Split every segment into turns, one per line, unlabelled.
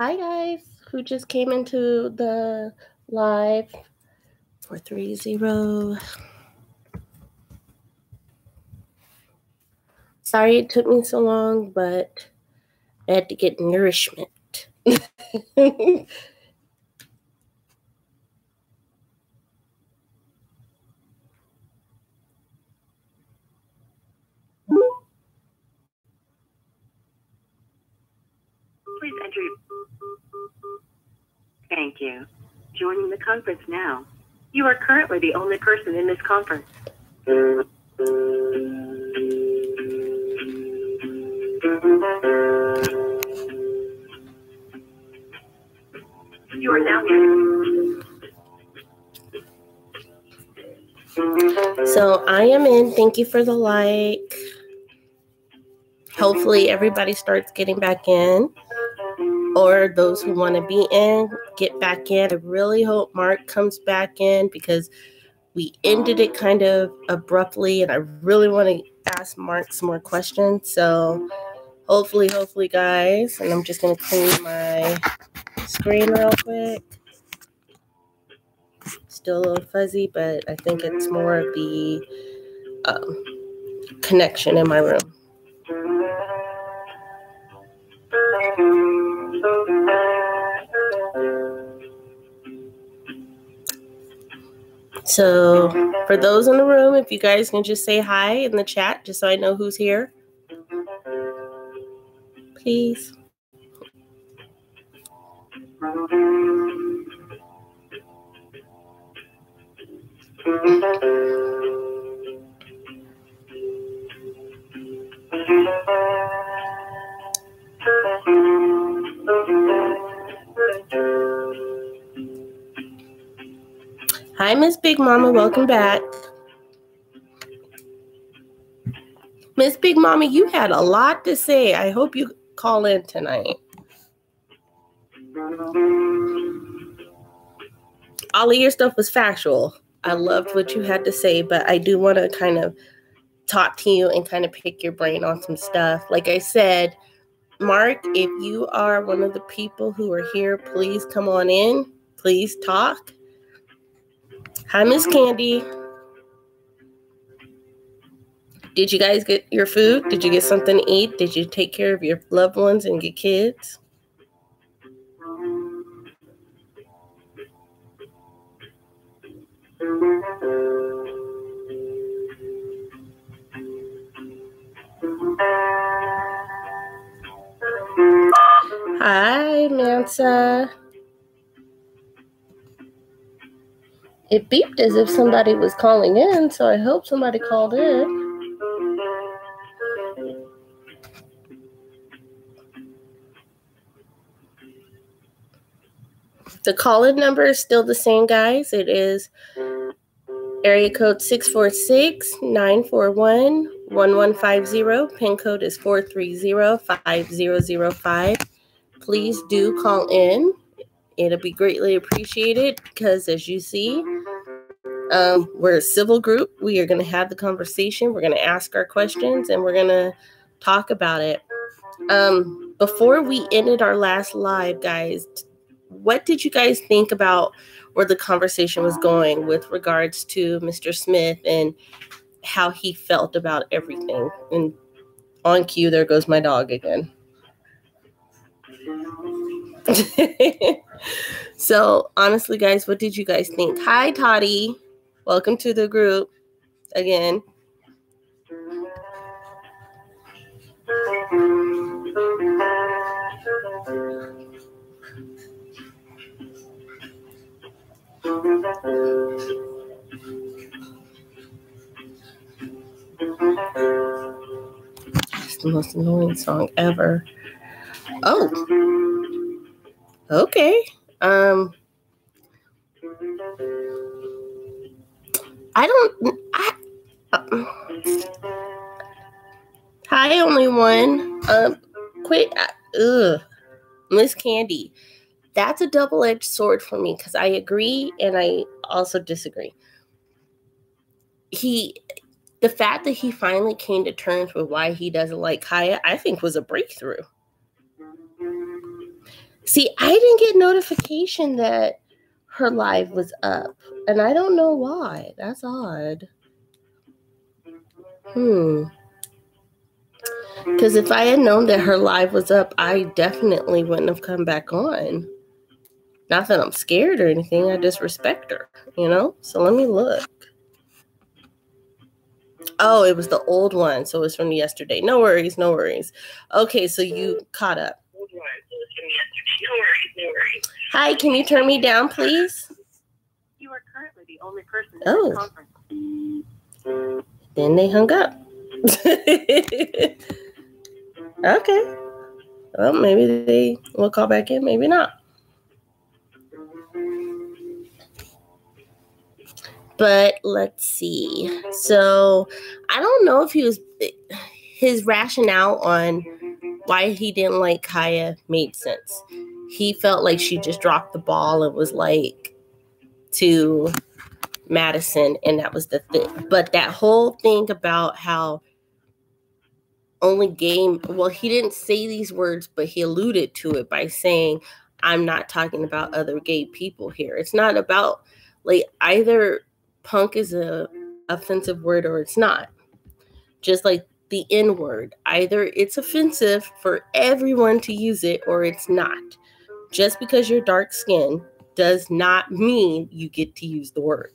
Hi guys, who just came into the live 430. Sorry it took me so long, but I had to get nourishment.
Please enter. Thank you. Joining the conference now. You are currently the only person in this conference. You are now muted.
So I am in. Thank you for the like. Hopefully everybody starts getting back in, or those who want to be in, get back in. I really hope Mark comes back in because we ended it kind of abruptly, and I really want to ask Mark some more questions. So hopefully, guys. And I'm just going to clean my screen real quick. Still a little fuzzy, but I think it's more of the connection in my room. So for those in the room, if you guys can just say hi in the chat, just so I know who's here, please. Hi, Miss Big Mama. Welcome back. Miss Big Mama, you had a lot to say. I hope you call in tonight. All of your stuff was factual. I loved what you had to say, but I do want to kind of talk to you and kind of pick your brain on some stuff. Like I said, Mark, if you are one of the people who are here, please come on in. Please talk. Hi, Miss Candy. Did you guys get your food? Did you get something to eat? Did you take care of your loved ones and your kids? Hi, Mansa. It beeped as if somebody was calling in, so I hope somebody called in. The call-in number is still the same, guys. It is area code 646-941-1150. PIN code is 430-5005. Please do call in. It'll be greatly appreciated because, as you see, we're a civil group. We are going to have the conversation. We're going to ask our questions, and we're going to talk about it. Before we ended our last live, guys, what did you guys think about where the conversation was going with regards to Mr. Smith and how he felt about everything? And on cue, there goes my dog again. So, honestly, guys, what did you guys think? Hi, Toddy. Welcome to the group again. It's the most annoying song ever. Oh. Okay. Hi, only one. Quit. Miss Candy. That's a double-edged sword for me because I agree and I also disagree. The fact that he finally came to terms with why he doesn't like Kaya, I think was a breakthrough. See, I didn't get notification that her live was up, and I don't know why. That's odd. Because if I had known that her live was up, I definitely wouldn't have come back on. Not that I'm scared or anything. I just respect her, you know? So let me look. Oh, it was the old one. So it was from yesterday. No worries, no worries. Okay, so you caught up. Hi, can you turn me down, please?
You are currently the only person in this conference.
Then they hung up. Okay. Well, maybe they will call back in, maybe not. But let's see. So I don't know if his rationale on why he didn't like Kaya made sense. He felt like she just dropped the ball and was like to Madison, and that was the thing. But that whole thing about how only he didn't say these words, but he alluded to it by saying, I'm not talking about other gay people here. It's not about, like, either punk is a offensive word or it's not. Just like the N word, either it's offensive for everyone to use it or it's not. Just because you're dark skinned does not mean you get to use the word.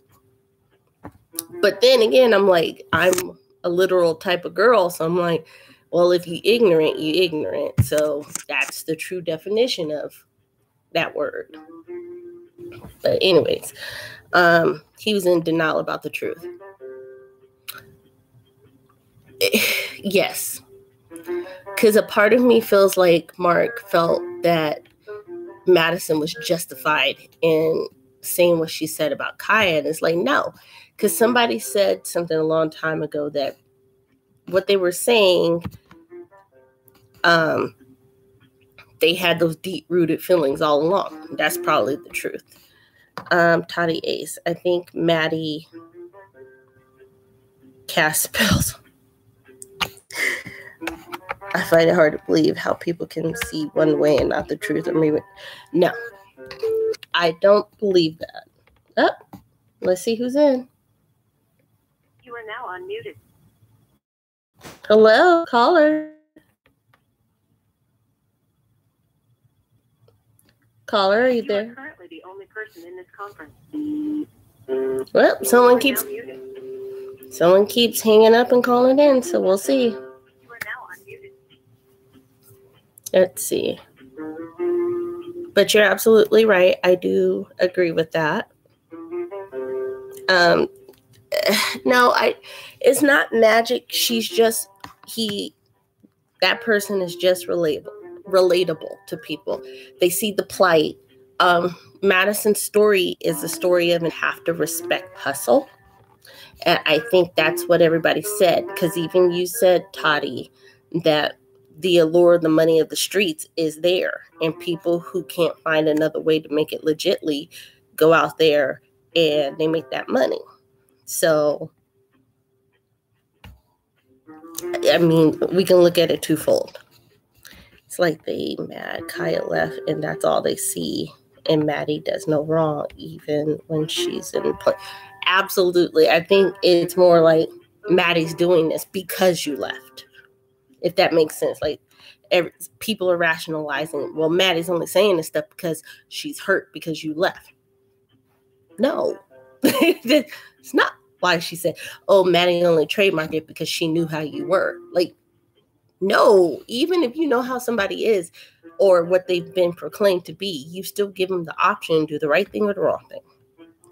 But then again, I'm like, I'm a literal type of girl, so I'm like, well, if you ignorant, you ignorant. So that's the true definition of that word. But anyways, he was in denial about the truth. Yes. Because a part of me feels like Mark felt that Madison was justified in saying what she said about Kaya. And it's like, no. Because somebody said something a long time ago that what they were saying, they had those deep-rooted feelings all along. That's probably the truth. Toddy Ace. I think Maddie cast spells. I find it hard to believe how people can see one way and not the truth. No, I don't believe that. Oh, let's see who's in.
You are now unmuted.
Hello, caller. Caller, are you there?
You are currently the only person in this conference.
Well, someone keeps hanging up and calling in, so we'll see.
You are now unmuted.
Let's see. But you're absolutely right. I do agree with that. No, it's not magic. That person is just relatable to people. They see the plight. Madison's story is the story of have to respect hustle. And I think that's what everybody said. Because even you said, Toddy, that the allure, the money of the streets is there. And people who can't find another way to make it legitly go out there and they make that money. So, I mean, we can look at it twofold. It's like they mad Kaya left and that's all they see. And Maddie does no wrong, even when she's in play. Absolutely. I think it's more like Maddie's doing this because you left. If that makes sense. Like, people are rationalizing, well, Maddie's only saying this stuff because she's hurt because you left. No. It's not why she said, oh, Maddie only trademarked it because she knew how you were. Like, no. Even if you know how somebody is or what they've been proclaimed to be, you still give them the option to do the right thing or the wrong thing.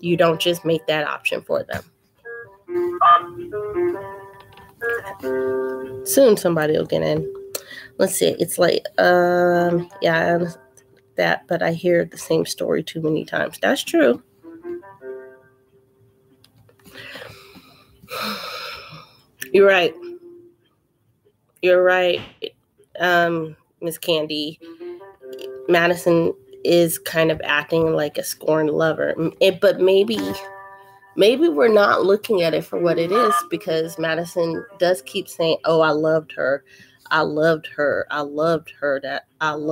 You don't just make that option for them. Soon somebody will get in. Let's see. It's like, yeah, I understand that, but I hear the same story too many times. That's true. You're right. You're right, Miss Candy. Madison is kind of acting like a scorned lover. But maybe we're not looking at it for what it is, because Madison does keep saying, oh, I loved her. I loved her. I loved her. I'm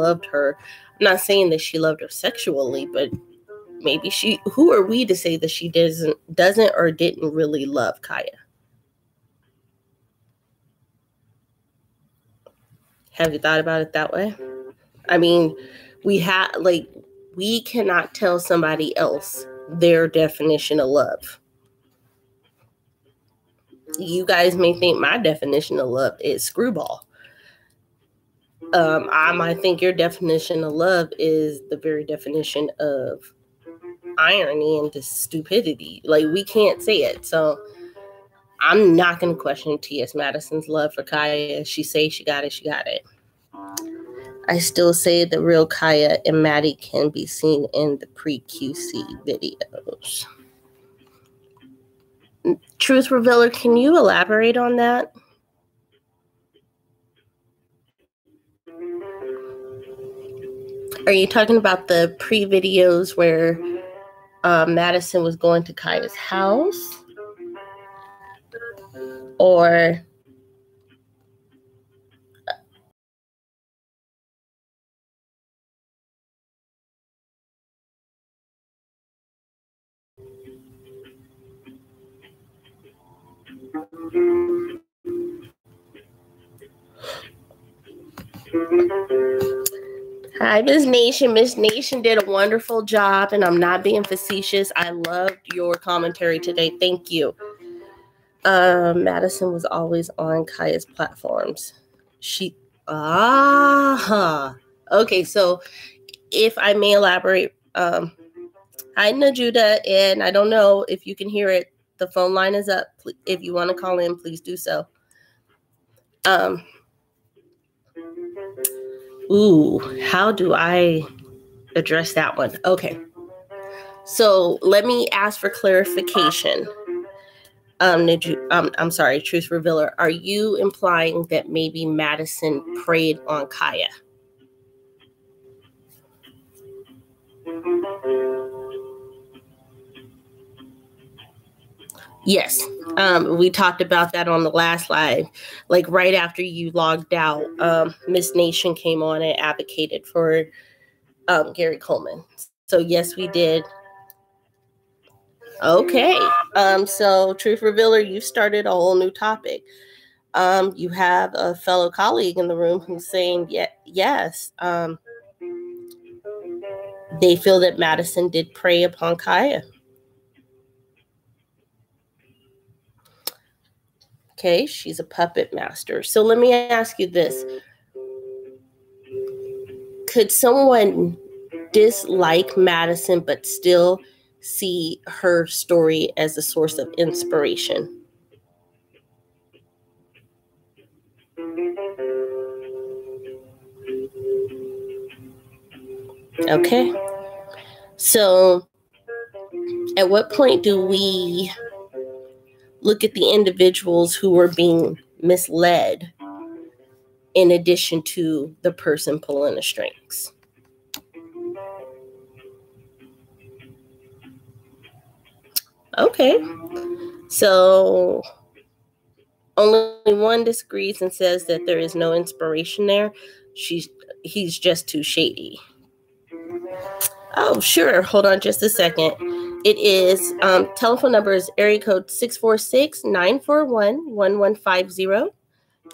not saying that she loved her sexually, but maybe who are we to say that she doesn't or didn't really love Kaya? Have you thought about it that way? I mean, we cannot tell somebody else their definition of love. You guys may think my definition of love is screwball. I might think your definition of love is the very definition of irony and just stupidity. Like, we can't say it. So I'm not going to question T.S. Madison's love for Kaya. She say she got it, she got it. I still say the real Kaya and Maddie can be seen in the pre-QC videos. Truth Revealer, can you elaborate on that? Are you talking about the pre-videos where Madison was going to Kaya's house? Or hi, Miss Nation. Miss Nation did a wonderful job, and I'm not being facetious. I loved your commentary today. Thank you. Madison was always on Kaya's platforms. Okay, so if I may elaborate, hi, Najuda, and I don't know if you can hear it. The phone line is up. If you want to call in, please do so. How do I address that one? Okay. So let me ask for clarification. I'm sorry, Truth Revealer. Are you implying that maybe Madison preyed on Kaya? Yes. We talked about that on the last live. Like right after you logged out, Miss Nation came on and advocated for Gary Coleman. So yes, we did. Okay. So Truth Revealer, you started a whole new topic. You have a fellow colleague in the room who's saying yes. They feel that Madison did prey upon Kaya. Okay, she's a puppet master. So let me ask you this. Could someone dislike Madison but still see her story as a source of inspiration? Okay. So at what point do we look at the individuals who were being misled in addition to the person pulling the strings? Okay. So only one disagrees and says that there is no inspiration there. He's just too shady. Oh, sure. Hold on just a second. It is, telephone number is area code 646-941-1150.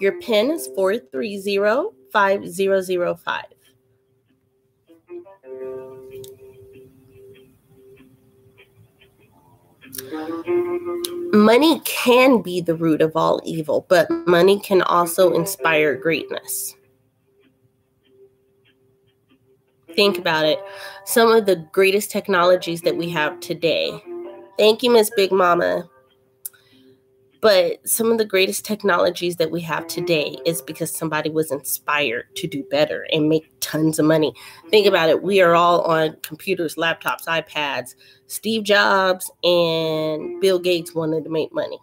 Your PIN is 430-5005. Money can be the root of all evil, but money can also inspire greatness. Think about it. Some of the greatest technologies that we have today. Thank you, Miss Big Mama. But some of the greatest technologies that we have today is because somebody was inspired to do better and make tons of money. Think about it. We are all on computers, laptops, iPads. Steve Jobs and Bill Gates wanted to make money.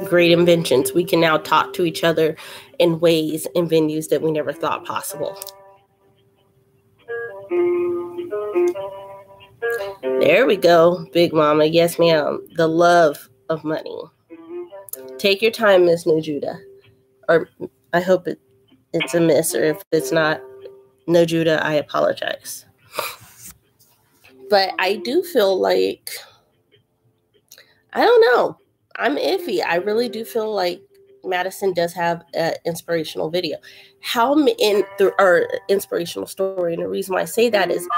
Great inventions. We can now talk to each other in ways and venues that we never thought possible. There we go, Big Mama. Yes, ma'am. The love of money. Take your time, Miss No Judah. Or I hope it's a miss, or if it's not No Judah, I apologize. But I do feel like, I don't know. I'm iffy. I really do feel like Madison does have an inspirational video. Or inspirational story. And the reason why I say that is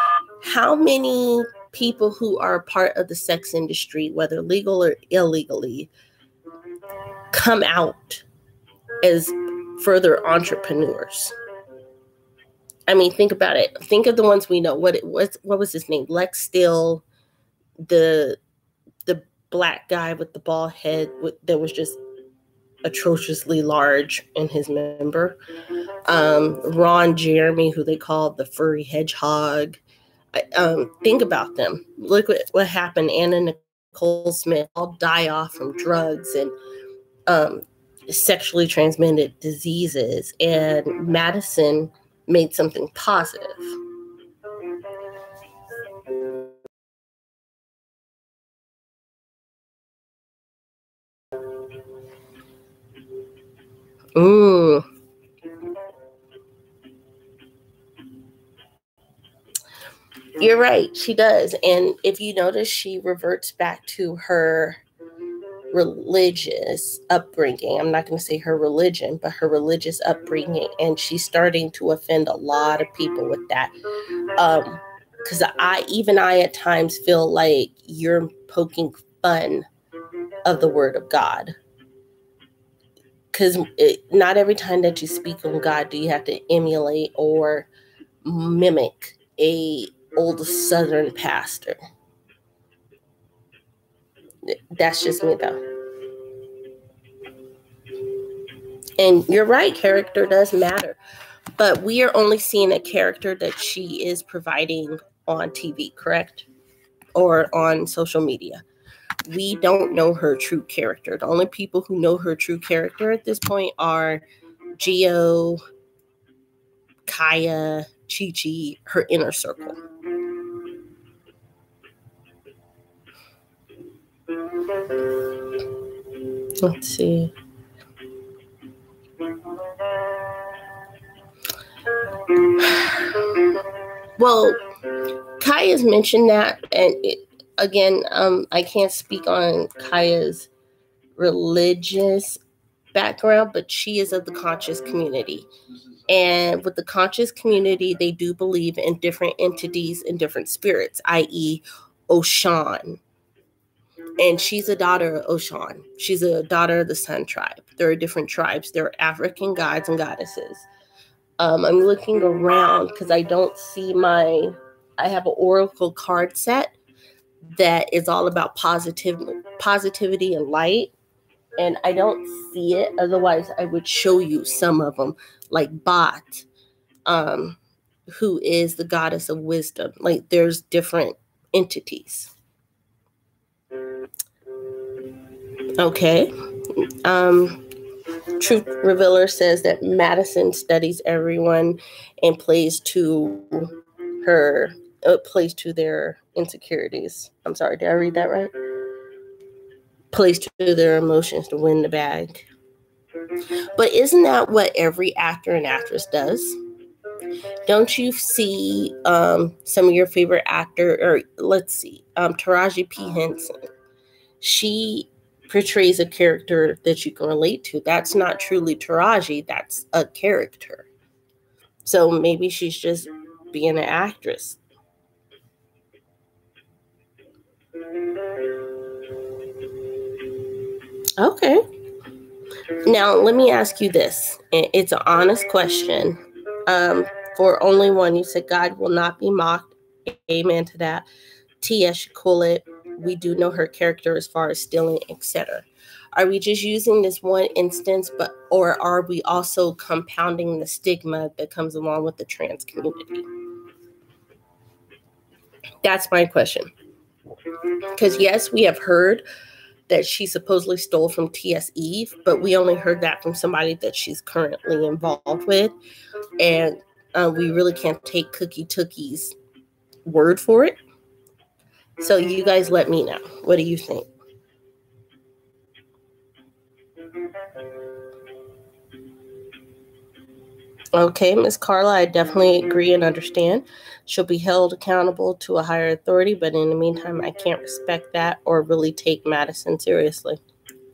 how many people who are part of the sex industry, whether legal or illegally, come out as further entrepreneurs. I mean, think about it. Think of the ones we know. What was his name? Lex Steele, the black guy with the bald head that was just atrociously large in his member. Ron Jeremy, who they called the furry hedgehog. Think about them. Look what happened. Anna Nicole Smith all die off from drugs and sexually transmitted diseases. And Madison made something positive. You're right, she does. And if you notice, she reverts back to her religious upbringing. I'm not going to say her religion, but her religious upbringing. And she's starting to offend a lot of people with that. Because I at times feel like you're poking fun of the word of God. Because not every time that you speak on God do you have to emulate or mimic a old Southern pastor. That's just me, though. And you're right, character does matter. But we are only seeing a character that she is providing on TV, correct? Or on social media. We don't know her true character. The only people who know her true character at this point are Gio, Kaya, Chi-Chi, her inner circle. Let's see. Well, Kaya's mentioned that, and again, I can't speak on Kaya's religious background, but she is of the conscious community. And with the conscious community, they do believe in different entities and different spirits, i.e. Oshan. And she's a daughter of Oshan. She's a daughter of the Sun tribe. There are different tribes. There are African gods and goddesses. I'm looking around because I don't see I have an oracle card set that is all about positivity and light. And I don't see it. Otherwise, I would show you some of them, like Bat, who is the goddess of wisdom. Like, there's different entities. Okay. Truth Revealer says that Madison studies everyone and plays to their insecurities. I'm sorry, did I read that right? Plays to their emotions to win the bag. But isn't that what every actor and actress does? Don't you see some of your favorite actor, or let's see, Taraji P. Henson? She portrays a character that you can relate to. That's not truly Taraji, that's a character. So maybe she's just being an actress. Okay. Now, let me ask you this. It's an honest question. For only one, you said God will not be mocked. Amen to that. T.S. Shukolit, we do know her character as far as stealing, etc. Are we just using this one instance, or are we also compounding the stigma that comes along with the trans community? That's my question. Because yes, we have heard that she supposedly stole from T.S. Eve, but we only heard that from somebody that she's currently involved with. And we really can't take Cookie Tookie's word for it. So you guys let me know. What do you think? Okay, Miss Carla, I definitely agree and understand. She'll be held accountable to a higher authority, but in the meantime, I can't respect that or really take Madison seriously.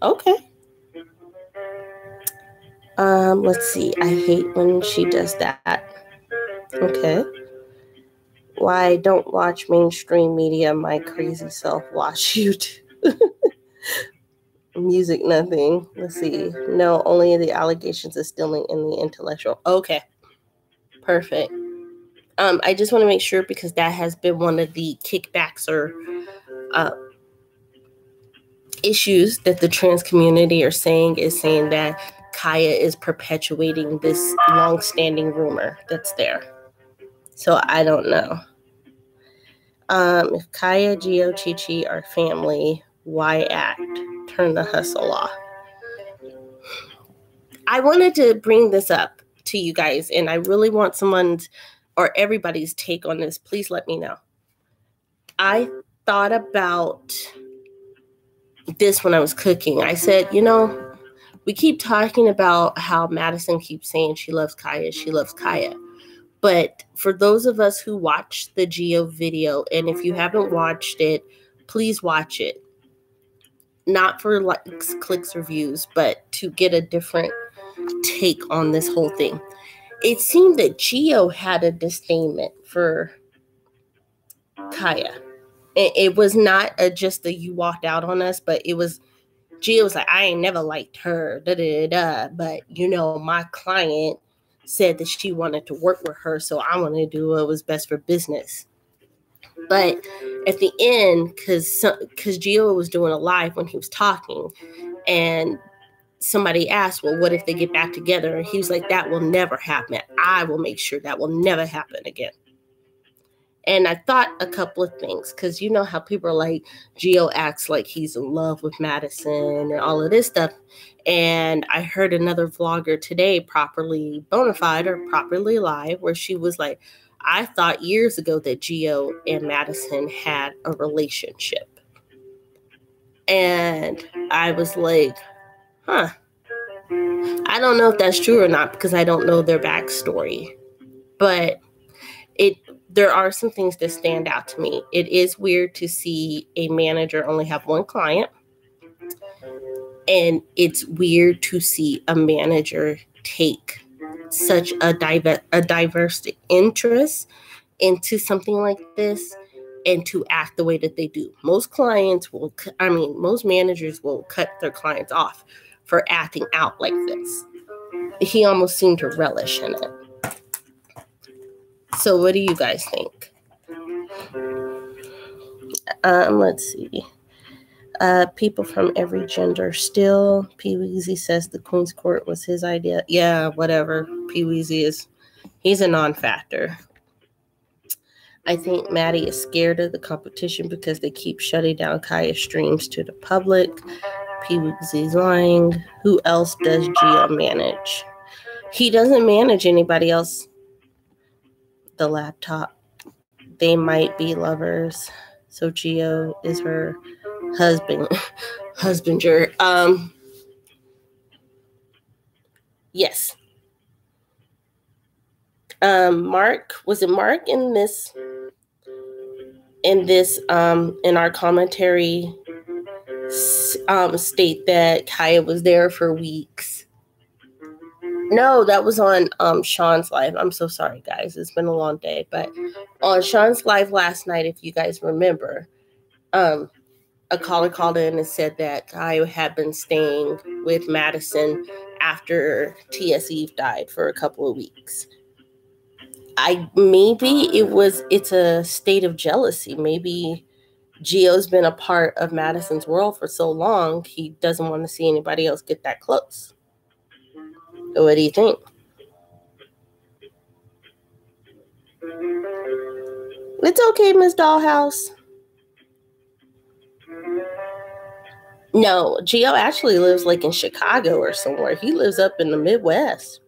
Okay. Let's see. I hate when she does that. Okay. Why don't watch mainstream media? My crazy self watch YouTube. Music, nothing. Let's see. No, only the allegations of stealing in the intellectual. Okay. Perfect. I just want to make sure because that has been one of the kickbacks or issues that the trans community are saying that Kaya is perpetuating this long-standing rumor that's there. So I don't know. If Kaya, Gio, Chi are family, why act? Turn the hustle off. I wanted to bring this up to you guys, and I really want someone's or everybody's take on this. Please let me know. I thought about this when I was cooking. I said, we keep talking about how Madison keeps saying she loves Kaya. But for those of us who watched the Gio video, and if you haven't watched it, please watch it. Not for likes, clicks, or views, but to get a different take on this whole thing. It seemed that Gio had a disdainment for Kaya. It was not just that you walked out on us, but it was Gio was like, I ain't never liked her, but my client said that she wanted to work with her, so I wanted to do what was best for business. But at the end, because Gio was doing a live when he was talking, and somebody asked, well, what if they get back together? And he was like, that will never happen. I will make sure that will never happen again. And I thought a couple of things, because you know how people are like, Gio acts like he's in love with Madison and all of this stuff. And I heard another vlogger today, Properly Bonafide or Properly Live, where she was like, I thought years ago that Gio and Madison had a relationship. And I was like, I don't know if that's true or not because I don't know their backstory. But there are some things that stand out to me. It is weird to see a manager only have one client. And it's weird to see a manager take such a diverse interest into something like this and to act the way that they do. Most managers will cut their clients off for acting out like this. He almost seemed to relish in it. So what do you guys think? Let's see. People from every gender still. Pee Weezy says the Queen's Court was his idea. Yeah, whatever. Pee Weezy he's a non-factor. I think Maddie is scared of the competition because they keep shutting down Kaya's streams to the public. Pee Weezy's lying. Who else does Gio manage? He doesn't manage anybody else. The laptop. They might be lovers. So Gio is her husbander. Yes. Mark, was it Mark in our commentary state that Kaya was there for weeks? No, that was on Sean's live. I'm so sorry, guys. It's been a long day. But on Sean's live last night, if you guys remember, a caller called in and said that Kaya had been staying with Madison after T.S. Eve died for a couple of weeks. It's a state of jealousy. Maybe Gio's been a part of Madison's world for so long, he doesn't want to see anybody else get that close. What do you think? It's okay, Miss Dollhouse. No, Gio actually lives like in Chicago or somewhere. He lives up in the Midwest.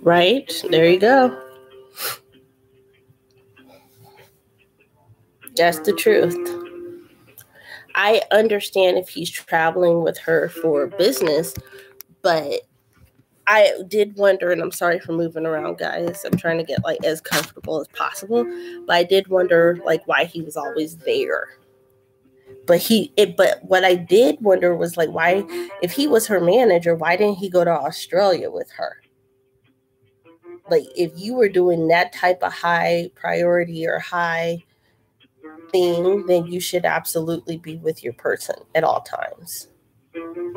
Right? There you go. That's the truth. I understand if he's traveling with her for business, but I did wonder, and I'm sorry for moving around, guys. I'm trying to get like as comfortable as possible, but I did wonder like why he was always there. But what I did wonder was like why, if he was her manager, why didn't he go to Australia with her? Like if you were doing that type of high priority or high thing, then you should absolutely be with your person at all times. I'm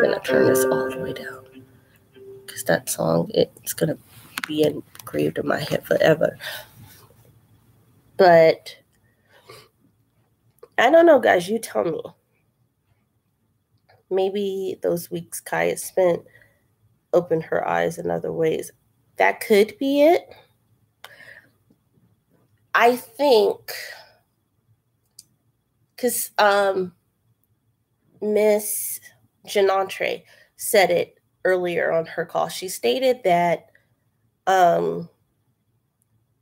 gonna turn this all the way down because that song, it's gonna be engraved in my head forever. But I don't know, guys. You tell me. Maybe those weeks Kaya spent opened her eyes in other ways. That could be it. I think because Miss Janantre said it earlier on her call. She stated that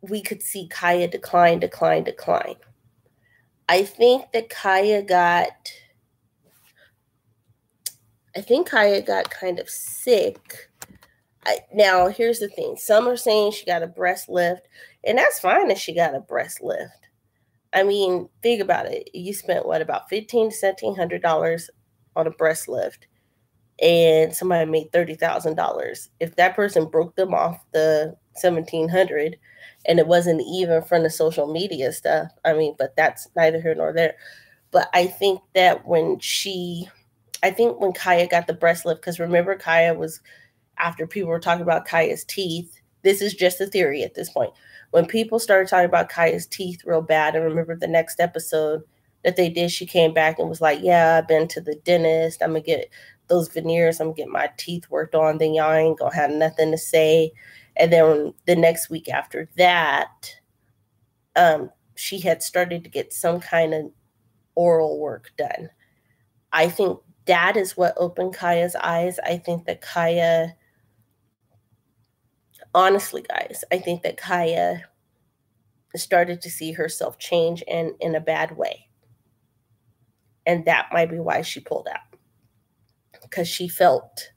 we could see Kaya decline. I think Kaya got kind of sick. Now, here's the thing. Some are saying she got a breast lift, and that's fine if she got a breast lift. I mean, think about it. You spent, about $1,500 to $1,700 on a breast lift, and somebody made $30,000. If that person broke them off the $1,700, and it wasn't even from the social media stuff, I mean, but that's neither here nor there. But I think that when Kaya got the breast lift, because remember, Kaya was, after people were talking about Kaya's teeth, this is just a theory at this point. When people started talking about Kaya's teeth real bad, and remember the next episode that they did, she came back and was like, yeah, I've been to the dentist. I'm going to get those veneers. I'm going to get my teeth worked on. Then y'all ain't going to have nothing to say. And then the next week after that, she had started to get some kind of oral work done. I think that is what opened Kaya's eyes. I think that Kaya, honestly, guys, I think that Kaya started to see herself change in a bad way. And that might be why she pulled out. Because she felt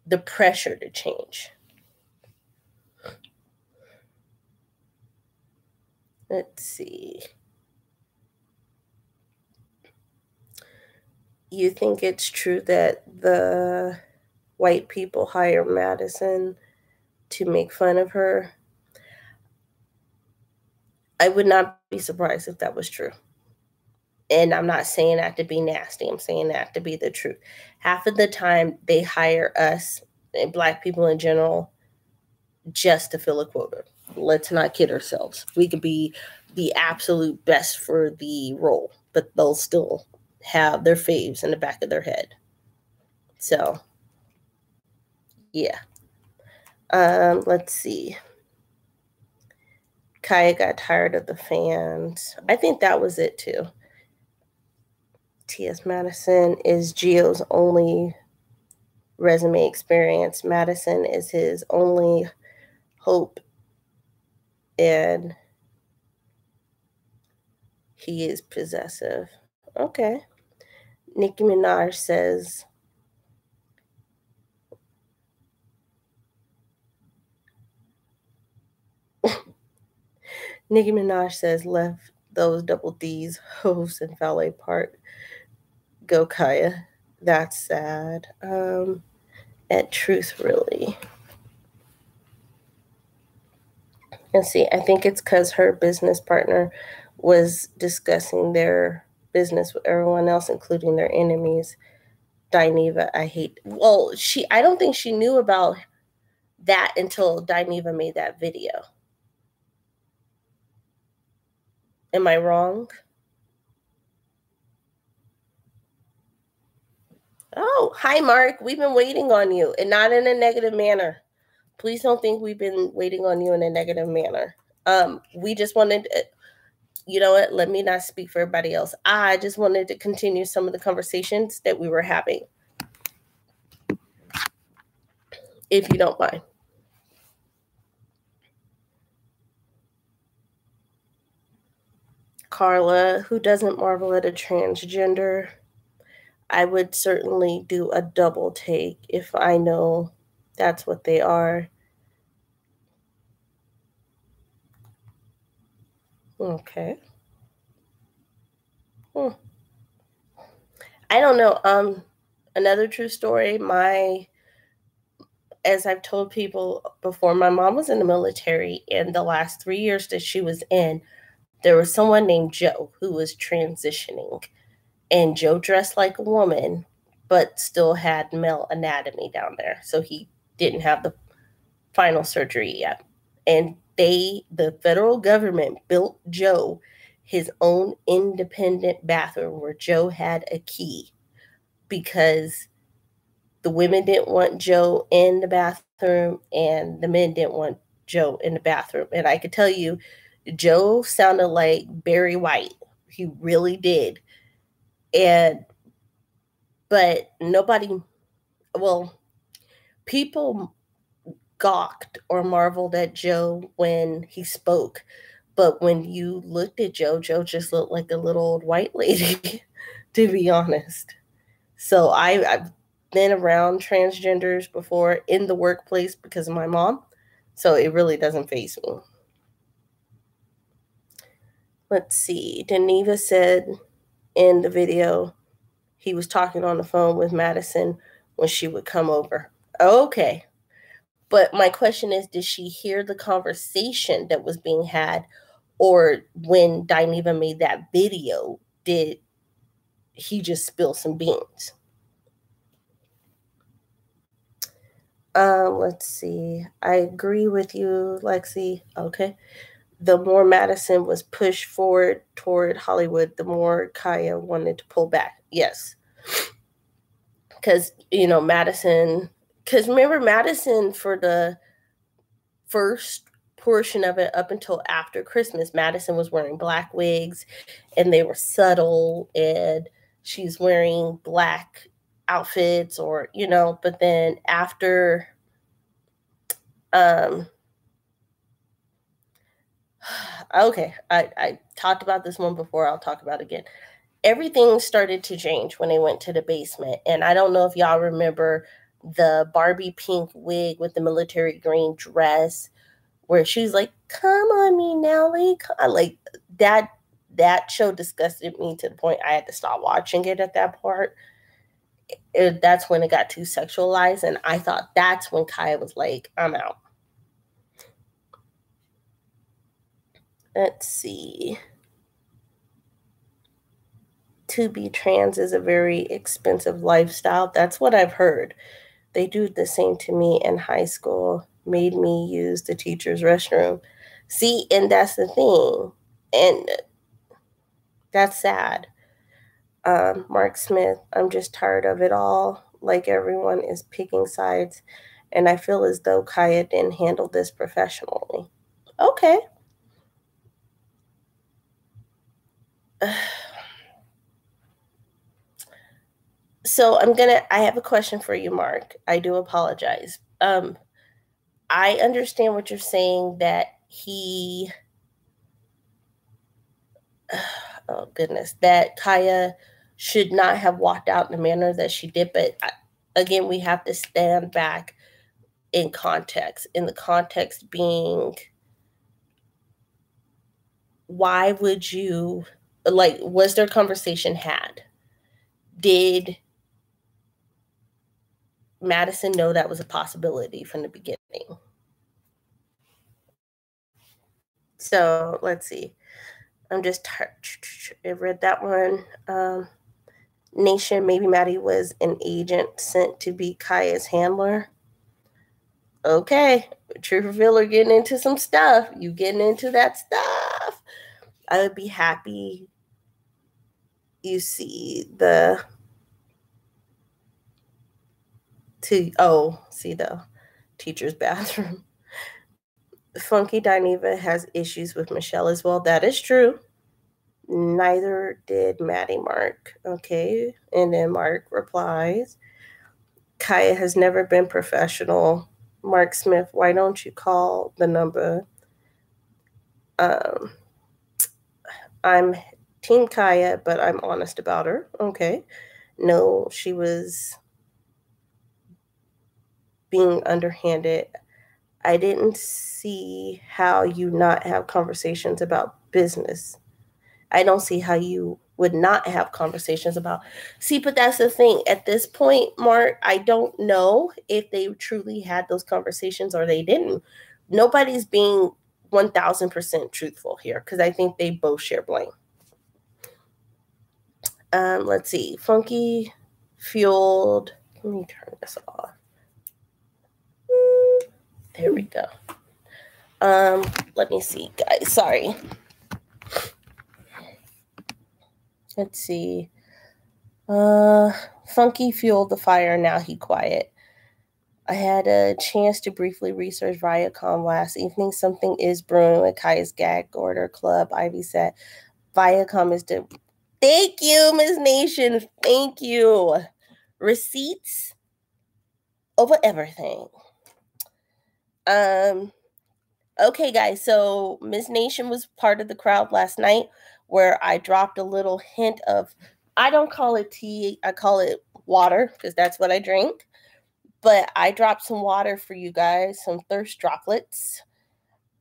the pressure to change. Let's see. You think it's true that the white people hire Madison to make fun of her? I would not be surprised if that was true. And I'm not saying that to be nasty. I'm saying that to be the truth. Half of the time, they hire us, and Black people in general, just to fill a quota. Let's not kid ourselves. We could be the absolute best for the role, but they'll still have their faves in the back of their head. So, yeah. Let's see. Kaya got tired of the fans. I think that was it too. T.S. Madison is Gio's only resume experience. Madison is his only hope, and he is possessive. Okay. Nicki Minaj says, Nicki Minaj says, left those double D's, hoes, and valet part. Go Kaya. That's sad. At Truth, really. And see, I think it's because her business partner was discussing their business with everyone else, including their enemies. Dineva, I don't think she knew about that until Dineva made that video. Am I wrong? Oh, hi, Mark. We've been waiting on you, and not in a negative manner. Please don't think we've been waiting on you in a negative manner. We just wanted, you know what? Let me not speak for everybody else. I just wanted to continue some of the conversations that we were having. if you don't mind. Carla, who doesn't marvel at a transgender? I would certainly do a double take if I know that's what they are. Okay. I don't know. Another true story, as I've told people before, my mom was in the military, and the last 3 years that she was in, there was someone named Joe who was transitioning. And Joe dressed like a woman, but still had male anatomy down there. So he didn't have the final surgery yet. And the federal government built Joe his own independent bathroom where Joe had a key because the women didn't want Joe in the bathroom and the men didn't want Joe in the bathroom. And I could tell you, Joe sounded like Barry White. He really did. But people gawked or marveled at Joe when he spoke. But when you looked at Joe just looked like a little old white lady, to be honest. So I've been around transgenders before in the workplace because of my mom. So it really doesn't faze me. Let's see. Deneva said in the video he was talking on the phone with Madison when she would come over. Okay. But my question is, did she hear the conversation that was being had? Or when Dineva made that video, did he just spill some beans? Let's see. I agree with you, Lexi. Okay. The more Madison was pushed forward toward Hollywood, the more Kaya wanted to pull back. Yes. Because, Madison, because remember Madison for the first portion of it up until after Christmas, Madison was wearing black wigs and they were subtle and she's wearing black outfits but then after, okay, I talked about this one before. I'll talk about it again. Everything started to change when they went to the basement. And I don't know if y'all remember the Barbie pink wig with the military green dress where she's like, come on me, Nelly. Like that show disgusted me to the point I had to stop watching it at that part. That's when it got too sexualized. And I thought that's when Kaya was like, I'm out. Let's see. To be trans is a very expensive lifestyle. That's what I've heard. They do the same to me in high school, made me use the teacher's restroom. See, and that's the thing. And that's sad. Mark Smith, I'm just tired of it all. Like everyone is picking sides. And I feel as though Kaya didn't handle this professionally. Okay. So I have a question for you, Mark. I do apologize. I understand what you're saying that that Kaya should not have walked out in the manner that she did. But again, we have to stand back in context, in the context being, why would you, was there a conversation had? Did Madison know that was a possibility from the beginning? So let's see. I'm just I read that one. Nation, maybe Maddie was an agent sent to be Kaya's handler. Okay, Truth Revealer getting into some stuff. You getting into that stuff. I would be happy you see the teacher's bathroom. Funky Dineva has issues with Michelle as well. That is true. Neither did Maddie Mark. Okay. And then Mark replies, Kaya has never been professional Mark Smith, why don't you call the number? I'm Team Kaya, but I'm honest about her. Okay. No, she was being underhanded. I didn't see how you not have conversations about business. I don't see how you would not have conversations about. See, but that's the thing. At this point, Mark, I don't know if they truly had those conversations or they didn't. Nobody's being 1000% truthful here because I think they both share blame. Let's see. Funky Fueled. Let me turn this off. There we go. Let me see, guys. Sorry. Let's see. Funky fueled the fire, now he quiet. I had a chance to briefly research Viacom last evening. Something is brewing with Kaya's Gag Order Club. Ivy said, Viacom is the... Thank you, Ms. Nation. Thank you. Receipts over everything. Okay, guys. So Ms. Nation was part of the crowd last night where I dropped a little hint of, I don't call it tea, I call it water because that's what I drink. But I dropped some water for you guys, some thirst droplets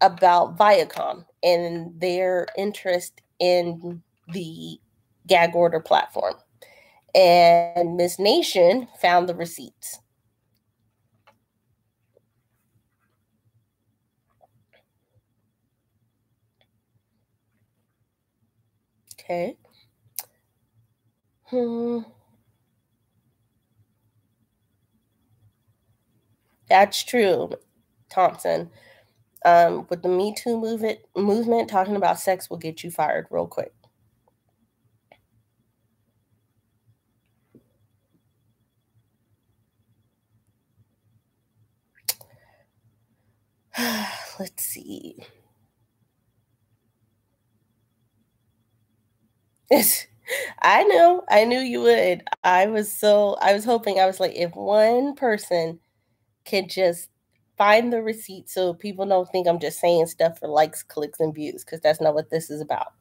about Viacom and their interest in the Gag Order platform. And Ms. Nation found the receipts. Okay. That's true, Thompson. With the Me Too movement, talking about sex will get you fired real quick. Let's see. I knew you would. I was hoping, I was like, if one person could just find the receipt so people don't think I'm just saying stuff for likes, clicks, and views, because that's not what this is about.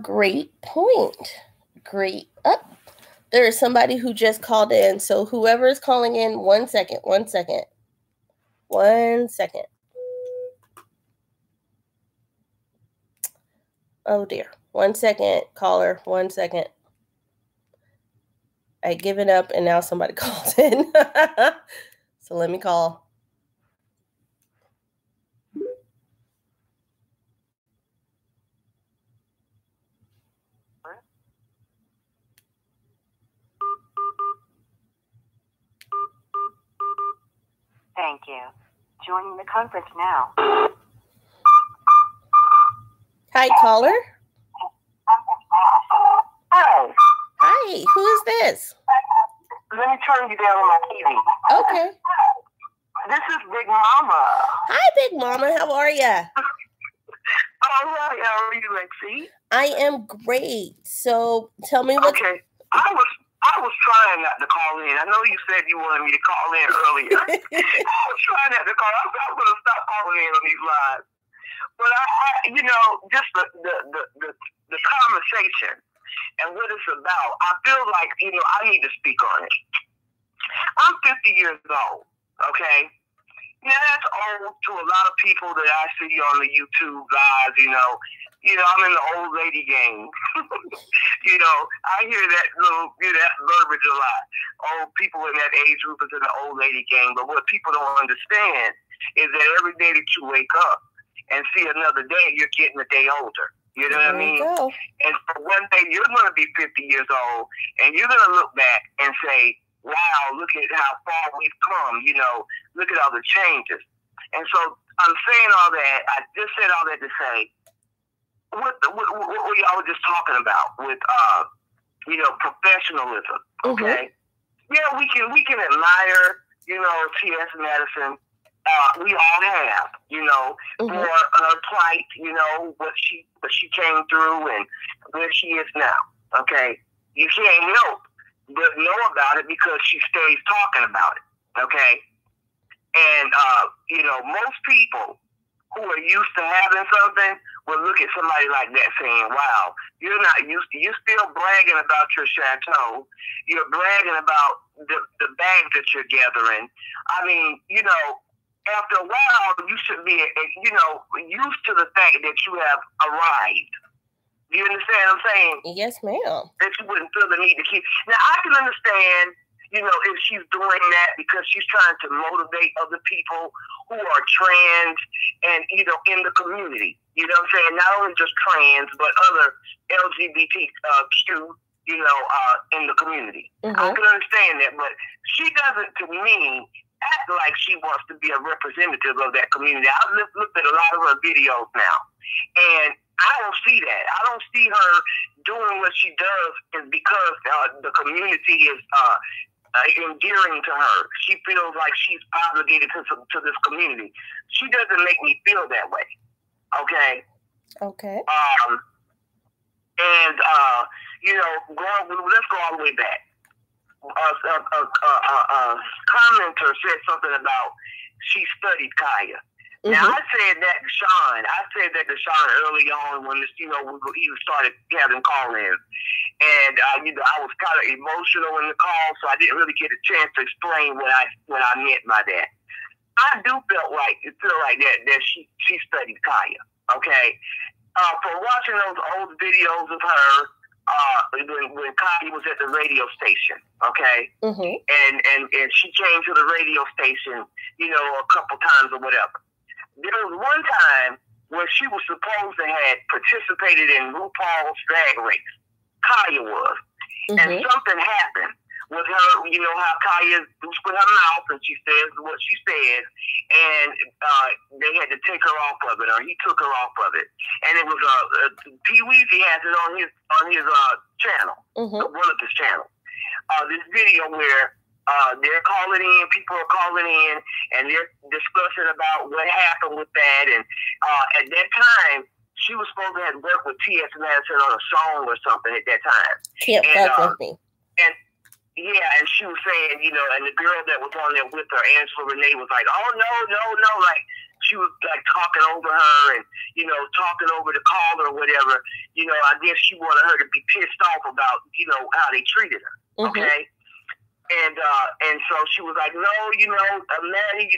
Great point. Great. There is somebody who just called in. So whoever is calling in, 1 second. 1 second. 1 second. Oh dear. 1 second, caller. 1 second. I given up and now somebody called in. So let me call.
Thank you. Joining the conference now.
Hi, caller.
Hi.
Hi, who is this?
Let me turn you down on my TV.
Okay.
This is Big Mama.
Hi, Big Mama. How are you?
All right. How are you, Lexi?
I am great. So tell me what.
Okay. I was trying not to call in. I know you said you wanted me to call in earlier. I was trying not to call. I'm going to stop calling in on these lives. But I just the conversation and what it's about, I feel like, I need to speak on it. I'm 50 years old, okay? Yeah, that's old to a lot of people that I see on the YouTube live, I'm in the old lady game. I hear that that verbiage a lot. Old people in that age group is in the old lady game. But what people don't understand is that every day that you wake up and see another day, you're getting a day older. You know what I mean?
Go.
And one day you're going to be 50 years old, and you're going to look back and say, wow, look at how far we've come. Look at all the changes. And so I'm saying all that. I just said all that to say, what y'all were just talking about with, professionalism. Okay. Mm-hmm. Yeah, we can admire, T.S. Madison. We all have, mm-hmm. for her plight, what she came through and where she is now. Okay. you can't help but know about it because she stays talking about it. Okay? And, most people who are used to having something will look at somebody like that saying, wow, you're not used to, you're still bragging about your chateau. You're bragging about the bags that you're gathering. I mean, after a while, you should be, used to the fact that you have arrived. You understand what I'm saying?
Yes, ma'am.
That you wouldn't feel the need to keep. Now, I can understand, if she's doing that because she's trying to motivate other people who are trans and, in the community. You know what I'm saying? Not only just trans, but other LGBTQ, in the community. Mm-hmm. I can understand that, but she doesn't, to me, act like she wants to be a representative of that community. I've looked at a lot of her videos now, and I don't see that. I don't see her doing what she does is because the community is endearing to her. She feels like she's obligated to this community. She doesn't make me feel that way. Okay?
Okay.
Let's go all the way back. A commenter said something about she studied Kaya. Mm-hmm. Now, I said that to Sean early on when he started having call-ins. And, I was kind of emotional in the call, so I didn't really get a chance to explain what I meant by that. I do feel like that she studied Kaya, okay? For watching those old videos of her when Kaya was at the radio station, okay? Mm-hmm. And she came to the radio station, a couple times or whatever. There was one time where she was supposed to have participated in RuPaul's Drag Race. Kaya was. Mm-hmm. And something happened with her, how Kaya loose with her mouth and she says what she says, and they had to take her off of it, or he took her off of it. And it was Pee Weezy has it on his channel, mm-hmm. One of his channels. This video where they're calling in, people are calling in, and they're discussing about what happened with that. And at that time, she was supposed to have worked with T.S. Madison on a song or something at that time.
Can't fuck with me.
And she was saying, and the girl that was on there with her, Angela Renee, was like, oh, no, like, she was like talking over her and, talking over the caller or whatever. I guess she wanted her to be pissed off about, how they treated her. Mm-hmm. Okay? And so she was like, no, Maddie,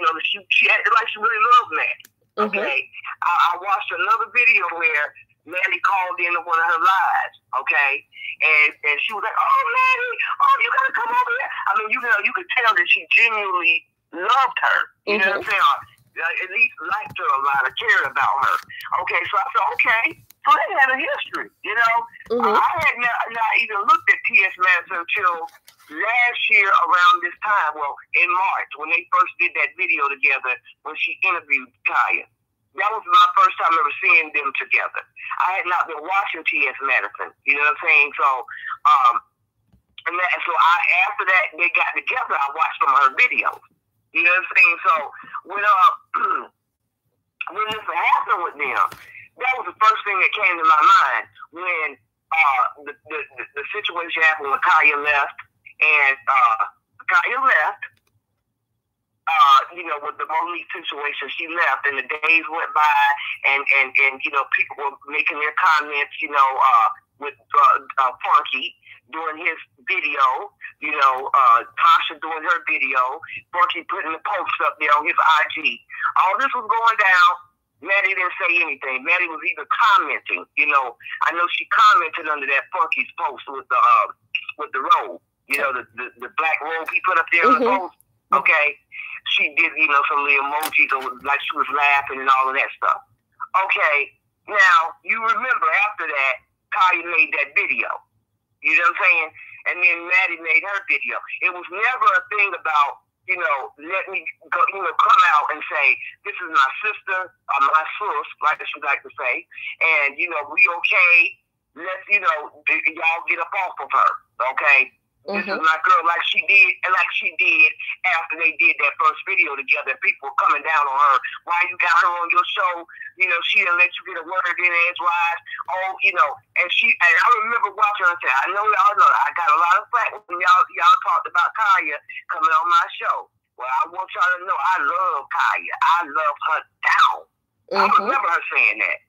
she acted like she really loved Maddie. Mm-hmm. Okay? I watched another video where Maddie called into one of her lives, okay? And she was like, oh, Maddie, you gotta come over here. I mean, you could tell that she genuinely loved her. You mm-hmm. know what I'm saying? At least liked her a lot or cared about her. Okay, so I said, okay. So they had a history, Mm-hmm. I had not even looked at T.S. Madison until last year around this time, well, in March, when they first did that video together, when she interviewed Kaya. That was my first time ever seeing them together. I had not been watching T.S. Madison, you know what I'm saying? So, after that, they got together, I watched some of her videos. You know what I'm saying? So, when this happened with them, that was the first thing that came to my mind when the situation happened when Kaya left. And Kaya left, with the Monique situation, she left, and the days went by, and people were making their comments, with Funky doing his video, Tasha doing her video, Funky putting the posts up there on his IG. All this was going down. Maddie didn't say anything. Maddie was even commenting. I know she commented under that Funky's post with the robe. The black robe he put up there mm-hmm. on the post. Okay. She did, some little emojis or like she was laughing and all of that stuff. Okay. Now, you remember after that, Kaya made that video. You know what I'm saying? And then Maddie made her video. It was never a thing about, let me go, come out and say, this is my sister, or my sis, like she like to say, and, we okay. Let's, y'all get up off of her. Okay. This is my girl, like she did after they did that first video together. People were coming down on her. Why you got her on your show? You know, she didn't let you get a word in edgewise. Oh, you know, and I remember watching her and say, I know y'all know, I got a lot of flack when y'all talked about Kaya coming on my show. Well, I want y'all to know I love Kaya. I love her down. I remember her saying that.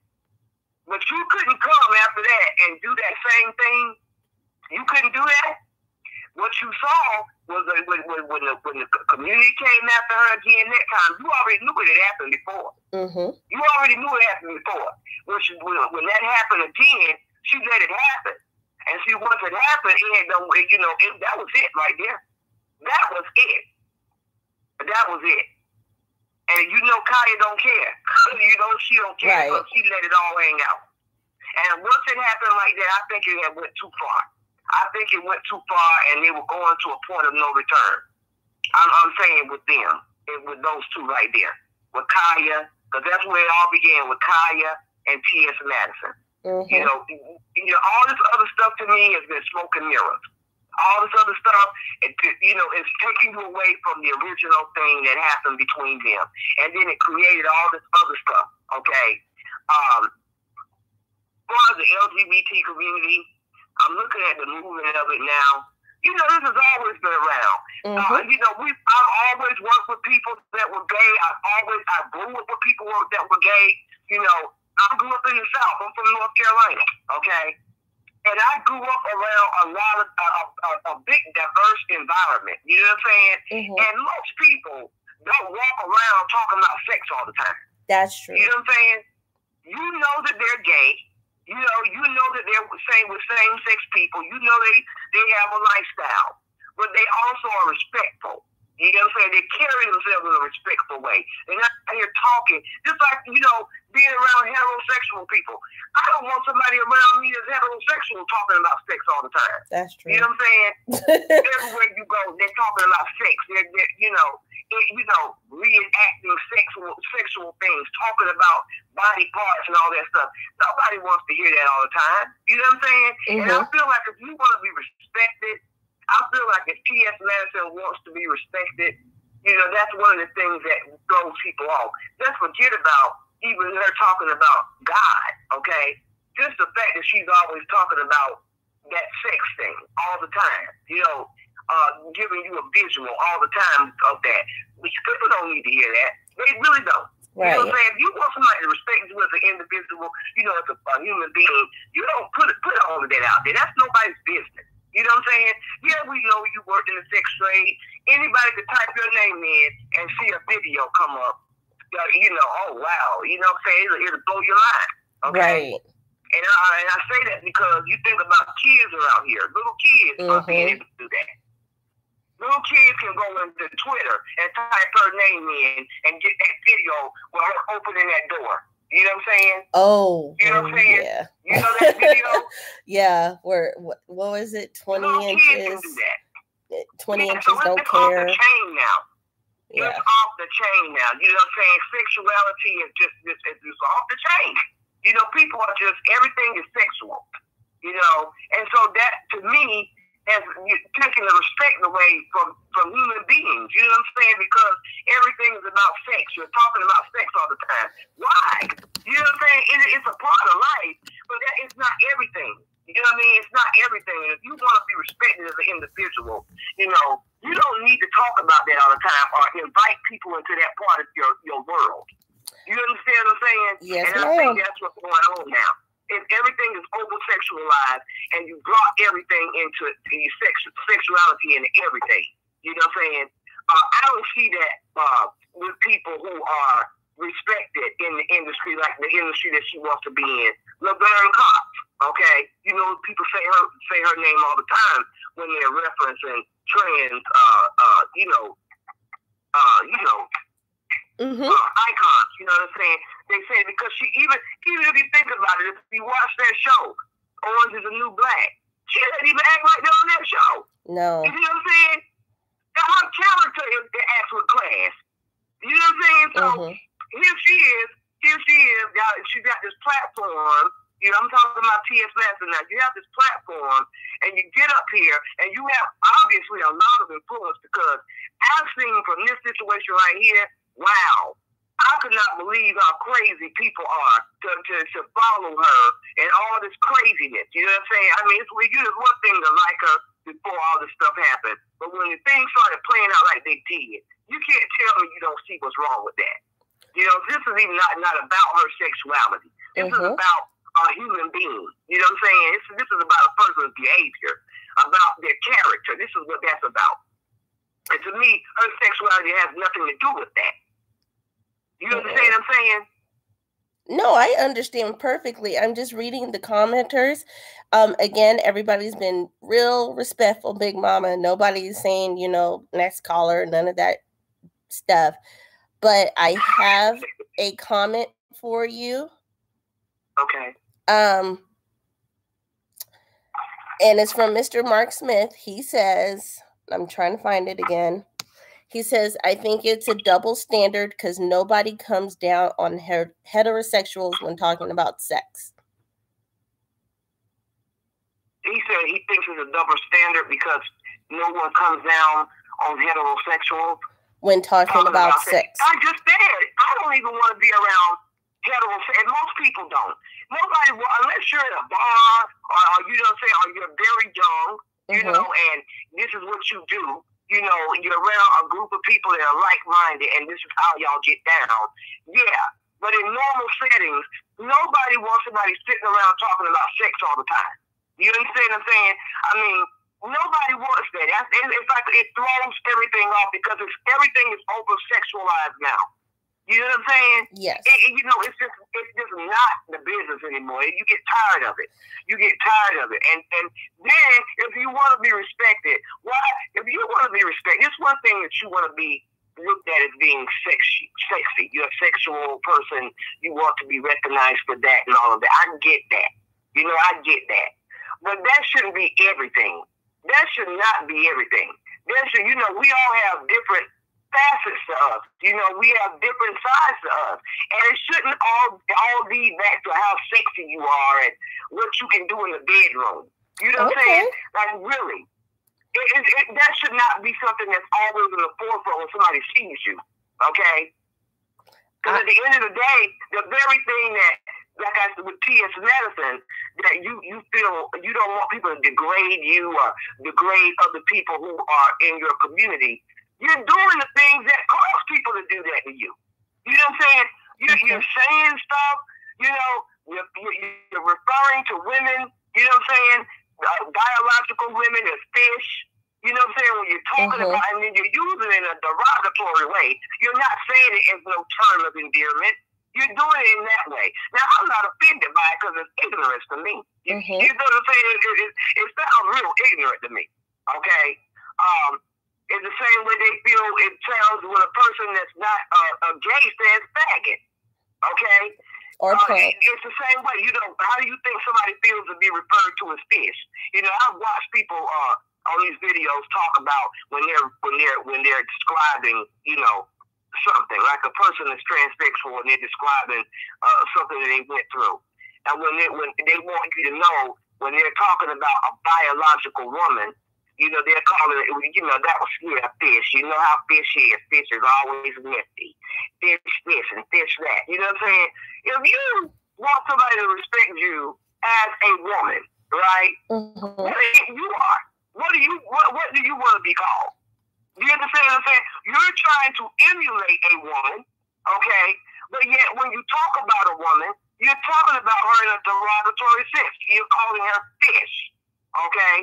But you couldn't come after that and do that same thing. You couldn't do that. What you saw was when the community came after her again that time, you already knew it had happened before. You already knew it happened before. When that happened again, she let it happen. And see, once it happened, that was it right there. That was it. That was it. And you know Kaya don't care. You know she don't care because she let it all hang out. And once it happened like that, I think it had went too far. I think it went too far, and they were going to a point of no return. I'm saying with them, with those two right there, with Kaya, because that's where it all began, with Kaya and T.S. Madison. You know, all this other stuff to me has been smoke and mirrors. All this other stuff, it's taking you away from the original thing that happened between them, and then it created all this other stuff. Okay, for the LGBT community. I'm looking at the movement of it now. You know, this has always been around. I've always worked with people that were gay. I grew up with people that were gay. You know, I grew up in the South. I'm from North Carolina, okay? And I grew up around a lot of a big, diverse environment. You know what I'm saying? And most people don't walk around talking about sex all the time.
That's true.
You know what I'm saying? You know that they're gay. You know that they're with same-sex people. You know they have a lifestyle. But they also are respectful. You know what I'm saying? They carry themselves in a respectful way. They're not out here talking. Just like, being around heterosexual people. I don't want somebody around me that's heterosexual talking about sex all the time.
That's true.
You know what I'm saying? Everywhere you go, they're talking about sex. They're reenacting sexual things, talking about body parts and all that stuff. Nobody wants to hear that all the time. You know what I'm saying? And I feel like if you want to be respected, I feel like if T.S. Madison wants to be respected, that's one of the things that throws people off. Just forget about even her talking about God, okay? Just the fact that she's always talking about that sex thing all the time, giving you a visual all the time of that. Which people don't need to hear that. They really don't.
Right.
You know what I'm saying? If you want somebody to respect you as an individual, as a human being, you don't put all of that out there. That's nobody's business. You know what I'm saying? Yeah, we know you worked in the sex trade. Anybody could type your name in and see a video come up. Oh, wow. You know what I'm saying? It'll blow your mind. Okay?
Right.
And I say that because you think about kids around here. Little kids are being able to do that. Little kids can go into Twitter and type her name in and get that video with her opening that door. You know what I'm saying?
Oh,
you know what I'm saying?
Yeah.
You know that video?
Yeah. What was it? 20
little
inches.
Kids can do that.
20 inches
so
don't
it's
care.
Off the chain now.
Yeah.
It's off the chain now. You know what I'm saying? Sexuality is just off the chain. People are just, everything is sexual. And so that, to me, has taken the respect away from human beings. You know what I'm saying? Because everything is about sex. You're talking about sex all the time. Why? You know what I'm saying? It's a part of life, but that is not everything. You know what I mean? It's not everything. And if you want to be respected as an individual, you don't need to talk about that all the time or invite people into that part of your world. You understand what I'm saying?
Yes,
and I think that's what's going on now. If everything is over-sexualized and you block everything into the sexuality and everything, you know what I'm saying? I don't see that with people who are respected in the industry, like the industry that she wants to be in. Laverne Cox, okay? People say her name all the time when they're referencing trans, icons. You know what I'm saying? They say because she even if you think about it, if you watch that show, Orange Is the New Black, she didn't even act like that on that show.
No.
You know what I'm saying? Her character is the actual class. You know what I'm saying? So here she is. She's got this platform. You know, I'm talking about T.S. Madison now. You have this platform, and you get up here, and you have obviously a lot of influence because I've seen from this situation right here, wow, I could not believe how crazy people are to follow her and all this craziness. You know what I'm saying? I mean, it's one thing to like her before all this stuff happened, but when the things started playing out like they did, you can't tell me you don't see what's wrong with that. You know, this is even not about her sexuality. This is about a human being. You know what I'm saying? This is about a person's behavior, about their character. This is what that's about. And to me, her sexuality has nothing to do with that. You understand what I'm saying?
No, I understand perfectly. I'm just reading the commenters. Again, everybody's been real respectful, Big Mama. Nobody's saying, you know, next caller, none of that stuff. But I have a comment for you.
Okay.
And it's from Mr. Mark Smith. He says, I'm trying to find it again. He says, I think it's a double standard because nobody comes down on heterosexuals when talking about sex.
He said he thinks it's a double standard because no one comes down on heterosexuals
when talking about sex.
I just said, I don't even want to be around heterosexuals. Most people don't. Nobody, unless you're at a bar or you know what I'm saying, or you're very young, you know, and this is what you do. You know, you're around a group of people that are like-minded, and this is how y'all get down. Yeah, but in normal settings, nobody wants somebody sitting around talking about sex all the time. You understand what I'm saying? I mean, nobody wants that. In fact, it throws everything off because everything is over-sexualized now. You know what I'm saying?
Yes.
You know, it's just not the business anymore. You get tired of it. You get tired of it. And then, if you want to be respected, why? If you want to be respected, it's one thing that you want to be looked at as being sexy. You're a sexual person. You want to be recognized for that and all of that. I get that. You know, I get that. But that shouldn't be everything. That should not be everything. You know, we all have different facets to us. You know, we have different sides to us. And it shouldn't all lead back to how sexy you are and what you can do in the bedroom. You know what I'm saying? Like, really. That should not be something that's always in the forefront when somebody sees you. Okay? Because at the end of the day, the very thing that, like I said with T.S. Madison, that you feel you don't want people to degrade you or degrade other people who are in your community. You're doing the things that cause people to do that to you. You know what I'm saying? You're saying stuff, you know, you're referring to women, you know what I'm saying, biological women as fish. You know what I'm saying? When you're talking about, and then you're using it in a derogatory way. You're not saying it as no term of endearment. You're doing it in that way. Now, I'm not offended by it because it's ignorance to me. You know what I'm saying? It sounds real ignorant to me. Okay? In the same way they feel it sounds when a person that's not a gay says faggot. Okay?
Or
it's the same way. You know, how do you think somebody feels to be referred to as fish? You know, I've watched people on these videos talk about when they're describing, you know, something like a person that's transsexual and they're describing something that they went through, and when they want you to know when they're talking about a biological woman, you know, they're calling it, you know, that was a fish. You know how fish is. Fish is always nifty. Fish this and fish that. You know what I'm saying? If you want somebody to respect you as a woman, right? What you are. What do you want to be called? You understand what I'm saying? You're trying to emulate a woman, okay? But yet when you talk about a woman, you're talking about her in a derogatory sense. You're calling her fish, okay?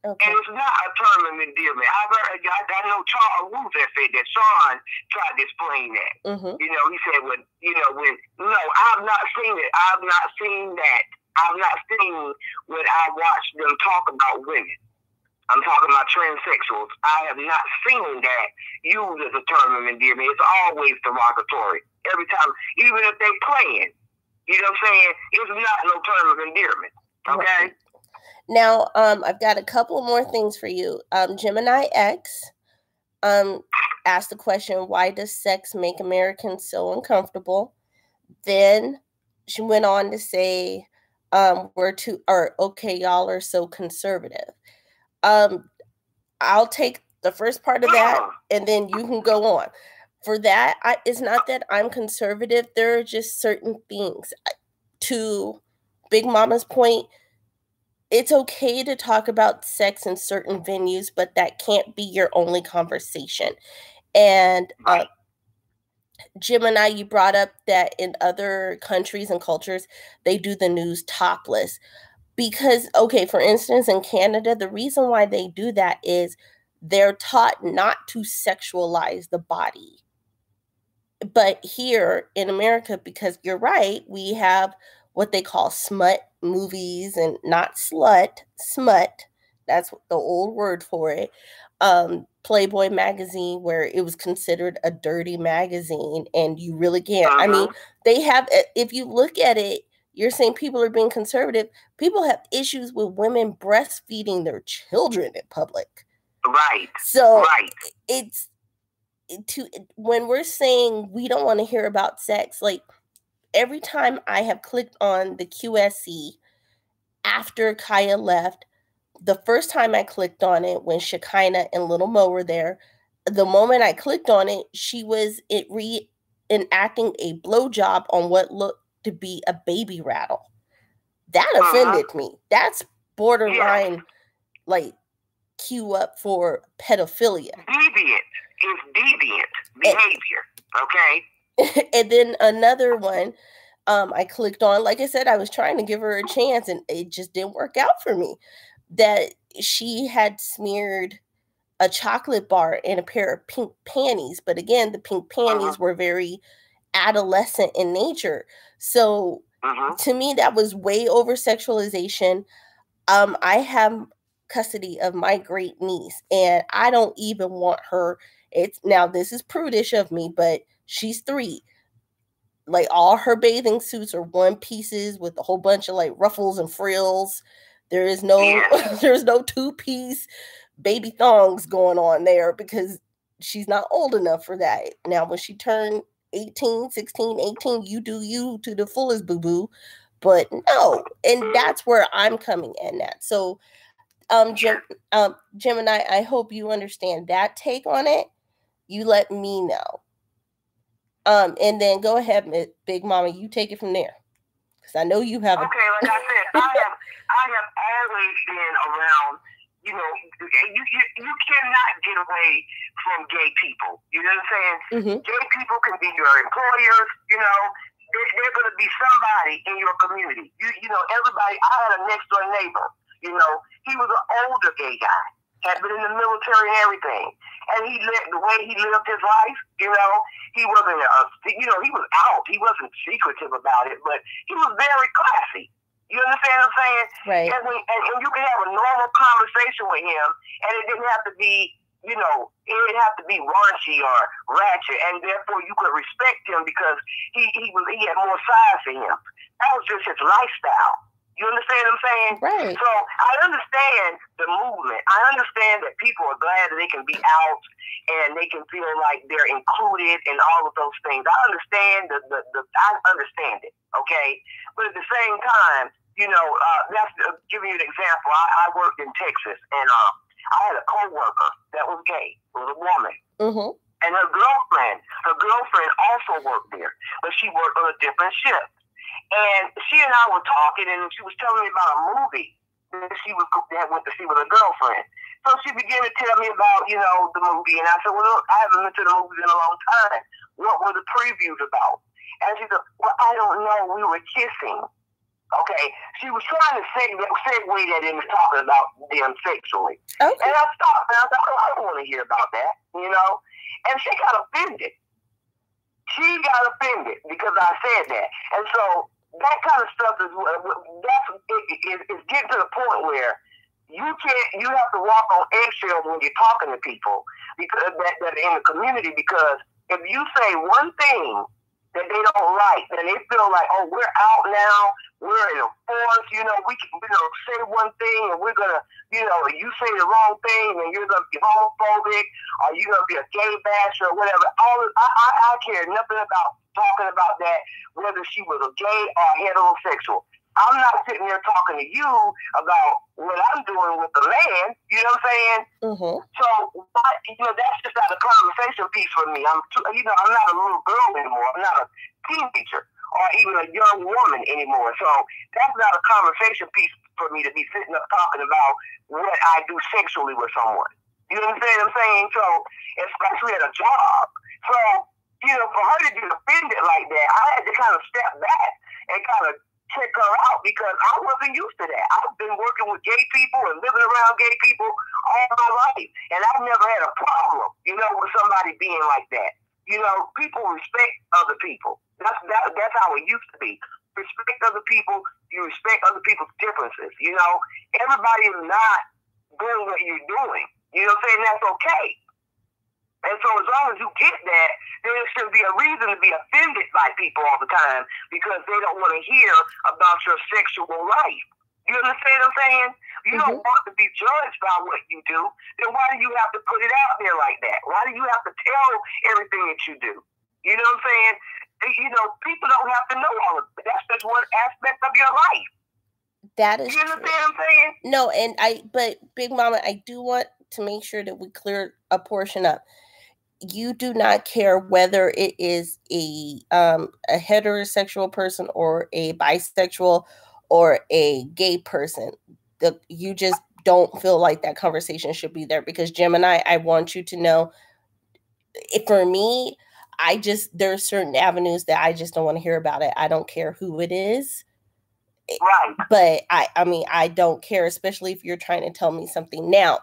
And it's not a term of endearment. I know Charles Woods that said that. Sean tried to explain that. You know, he said, no, I've not seen it. I've not seen that. I've not seen when I watched them talk about women. I'm talking about transsexuals. I have not seen that used as a term of endearment. It's always derogatory. Every time, even if they're playing, you know what I'm saying? It's not no term of endearment. Okay?
Right. Now, I've got a couple more things for you. Gemini X asked the question, why does sex make Americans so uncomfortable? Then she went on to say, okay, y'all are so conservative. I'll take the first part of that, and then you can go on. For that, it's not that I'm conservative. There are just certain things. To Big Mama's point, it's okay to talk about sex in certain venues, but that can't be your only conversation. And Gemini, you brought up that in other countries and cultures, they do the news topless. Because, okay, for instance, in Canada, the reason why they do that is they're taught not to sexualize the body. But here in America, because you're right, we have what they call smut movies, and not slut, smut. That's the old word for it. Playboy magazine, where it was considered a dirty magazine, and you really can't. I mean, they have, if you look at it, you're saying people are being conservative. People have issues with women breastfeeding their children in public.
Right.
So it's when we're saying we don't want to hear about sex, like every time I have clicked on the QSC after Kaya left, the first time I clicked on it when Shekinah and Little Mo were there, the moment I clicked on it, she was reenacting a blowjob on what looked to be a baby rattle. That offended me. That's borderline, like, queue up for pedophilia. Deviant behavior, okay? And then another one I clicked on, like I said, I was trying to give her a chance, and it just didn't work out for me, that she had smeared a chocolate bar in a pair of pink panties. But again, the pink panties were very adolescent in nature. So to me, that was way over sexualization. I have custody of my great niece, and I don't even want her. Now this is prudish of me, but she's 3. Like, all her bathing suits are one pieces with a whole bunch of like ruffles and frills. There is no there's no 2-piece baby thongs going on there, because she's not old enough for that. Now when she turned 18, 16, 18, you do you to the fullest, boo-boo. But no, and that's where I'm coming in at. So Gemini, I hope you understand that take on it. You let me know. And then go ahead, Big Mama, you take it from there, because I know you have.
Okay, like I said, I have always been around. You know, you cannot get away from gay people. You know what I'm saying? Gay people can be your employers. You know, they're going to be somebody in your community. You know, everybody. I had a next door neighbor. You know, he was an older gay guy, had been in the military and everything. And the way he lived his life, you know, he wasn't, he was out. He wasn't secretive about it, but he was very classy. You understand what I'm saying?
Right.
And you can have a normal conversation with him, and it didn't have to be, you know, it didn't have to be raunchy or ratchet, and therefore you could respect him because he had more size to him. That was just his lifestyle. You understand what I'm saying?
Right.
So I understand the movement. I understand that people are glad that they can be out and they can feel like they're included in all of those things. I understand I understand it. Okay, but at the same time, you know, that's giving you an example. I worked in Texas, and I had a coworker that was gay. It was a woman. And her girlfriend also worked there, but she worked on a different shift. And she and I were talking, and she was telling me about a movie that that went to see with her girlfriend. So she began to tell me about, you know, the movie, and I said, well, look, I haven't been to the movies in a long time. What were the previews about? And she said, well, I don't know. We were kissing. Okay, she was trying to segue that into talking about them sexually. Okay. And I stopped, and I thought, oh, I don't want to hear about that, you know? And she got offended. She got offended because I said that. And so that kind of stuff is getting to the point where you have to walk on eggshells when you're talking to people because that are in the community, because if you say one thing that they don't like, then they feel like, oh, we're out now, we're in a force, you know, we're gonna say one thing and we're gonna, you know, you say the wrong thing and you're gonna be homophobic or you're gonna be a gay basher or whatever. I care nothing about talking about that, whether she was a gay or heterosexual. I'm not sitting there talking to you about what I'm doing with the land. You know what I'm saying?
Mm-hmm.
So, that's just not a conversation piece for me. I'm not a little girl anymore. I'm not a teenager or even a young woman anymore. So that's not a conversation piece for me to be sitting up talking about what I do sexually with someone. You know what I'm saying? So, especially at a job. So, for her to get offended like that, I had to kind of step back and kind of check her out because I wasn't used to that. I've been working with gay people and living around gay people all my life, and I've never had a problem, with somebody being like that. People respect other people. That's how it used to be. Respect other people. You respect other people's differences. Everybody is not doing what you're doing. You know what I'm saying? That's okay. And so as long as you get that, there should be a reason to be offended by people all the time because they don't want to hear about your sexual life. You understand what I'm saying? You don't want to be judged by what you do. Then why do you have to put it out there like that? Why do you have to tell everything that you do? You know what I'm saying? People don't have to know all of it. That's just one aspect of your life.
That is
true. You understand what I'm saying?
No, but Big Mama, I do want to make sure that we clear a portion up. You do not care whether it is a heterosexual person or a bisexual or a gay person. You just don't feel like that conversation should be there because Gemini, I want you to know, for me, there are certain avenues that I just don't want to hear about it. I don't care who it is.
Right.
But I don't care, especially if you're trying to tell me something. Now,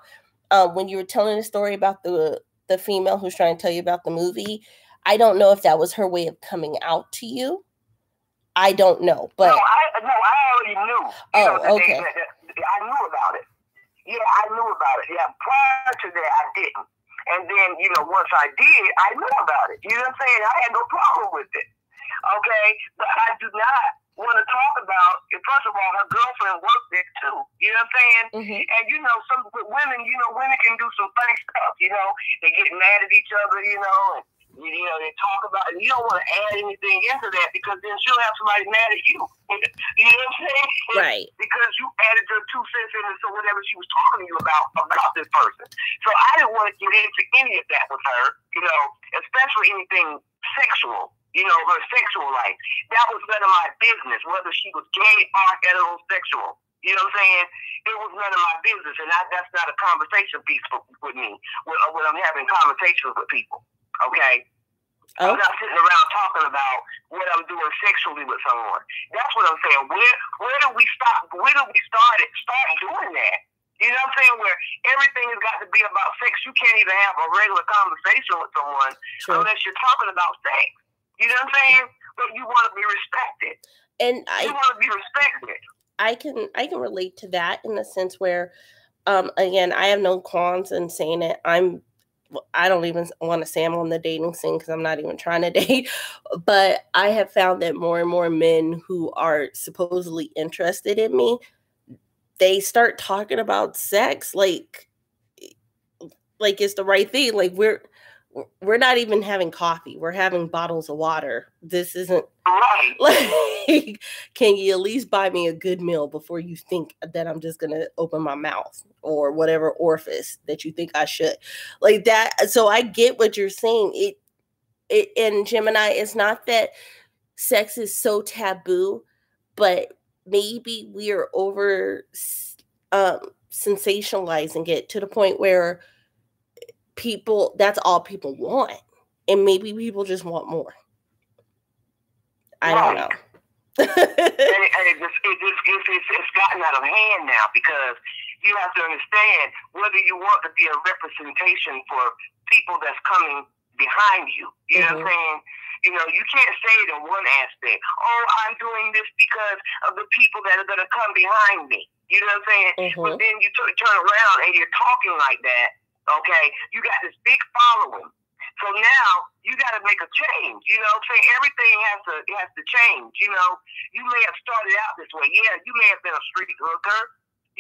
when you were telling the story about the female who's trying to tell you about the movie, I don't know if that was her way of coming out to you. I don't know, but
I already knew.
Okay.
I knew about it. Yeah, I knew about it. Yeah, prior to that, I didn't. And then, once I did, I knew about it. You know what I'm saying? I had no problem with it. Okay, but I do not want to talk about. First of all, her girlfriend worked there too. You know what I'm saying?
Mm-hmm.
And some women, women can do some funny stuff. They get mad at each other. And they talk about it. You don't want to add anything into that because then she'll have somebody mad at you. You know what I'm saying?
Right.
Because you added your 2 cents in so whatever she was talking to you about this person. So I didn't want to get into any of that with her, especially anything sexual, her sexual life. That was none of my business, whether she was gay or heterosexual. You know what I'm saying? It was none of my business, and that's not a conversation piece with me when I'm having conversations with people. Okay? I'm not sitting around talking about what I'm doing sexually with someone. That's what I'm saying. Where do we stop? Where do we start doing that? You know what I'm saying? Where everything has got to be about sex. You can't even have a regular conversation with someone unless you're talking about sex. You know what I'm saying? But you want to be respected.
And
you want to be respected.
I can relate to that in the sense where, again, I have no qualms in saying it. I don't even want to say I'm on the dating scene because I'm not even trying to date. But I have found that more and more men who are supposedly interested in me, they start talking about sex like it's the right thing. Like we're not even having coffee. We're having bottles of water. This isn't like, can you at least buy me a good meal before you think that I'm just going to open my mouth or whatever orifice that you think I should, like that. So I get what you're saying. It in Gemini, it's not that sex is so taboo, but maybe we are over sensationalizing it to the point where that's all people want. And maybe people just want more. I don't know.
and it's gotten out of hand now because you have to understand whether you want to be a representation for people that's coming behind you. You know what I'm saying? You can't say it in one aspect. Oh, I'm doing this because of the people that are going to come behind me. You know what I'm saying? But then you turn around and you're talking like that. Okay, you got this big following. So now you got to make a change. You know what I'm saying? Everything has to change. You may have started out this way. Yeah, you may have been a street hooker.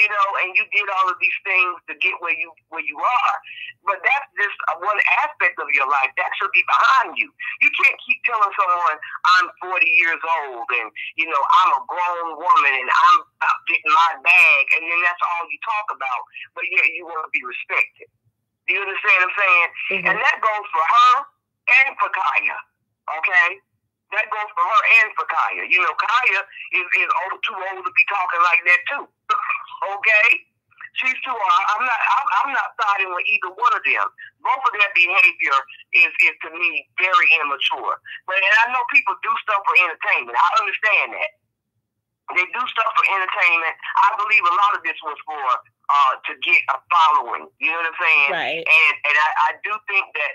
and you did all of these things to get where you are. But that's just one aspect of your life. That should be behind you. You can't keep telling someone, I'm 40 years old and, I'm a grown woman and I'm getting my bag, and then that's all you talk about. But yet you want to be respected. Do you understand what I'm saying? Mm-hmm. And that goes for her and for Kaya. Okay? That goes for her and for Kaya. Kaya is too old to be talking like that too. Okay? She's too old. I'm not siding with either one of them. Both of their behavior is to me very immature. And I know people do stuff for entertainment. I understand that. They do stuff for entertainment. I believe a lot of this was for to get a following. You know what I'm saying?
Right.
And I do think that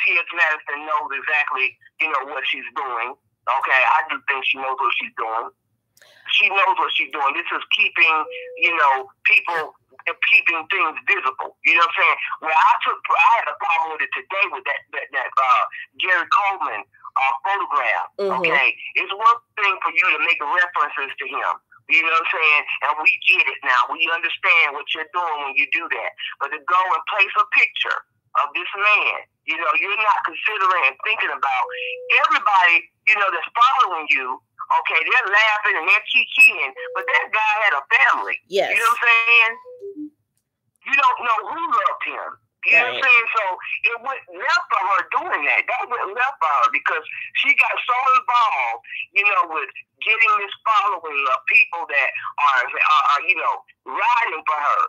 T.S. Madison knows exactly, what she's doing. Okay, I do think she knows what she's doing. She knows what she's doing. This is keeping, people keeping things visible. You know what I'm saying? Well, I had a problem with it today with that Gary Coleman photograph. Mm-hmm. Okay, it's one thing for you to make references to him. You know what I'm saying? And we get it now. We understand what you're doing when you do that. But to go and place a picture of this man, you're not considering and thinking about everybody, that's following you. Okay, they're laughing and they're kikiing, but that guy had a family.
Yes.
You know what I'm saying? You don't know who loved him. You know what I'm saying? So it went left for her doing that. That went left for her because she got so involved, with getting this following of people that are riding for her.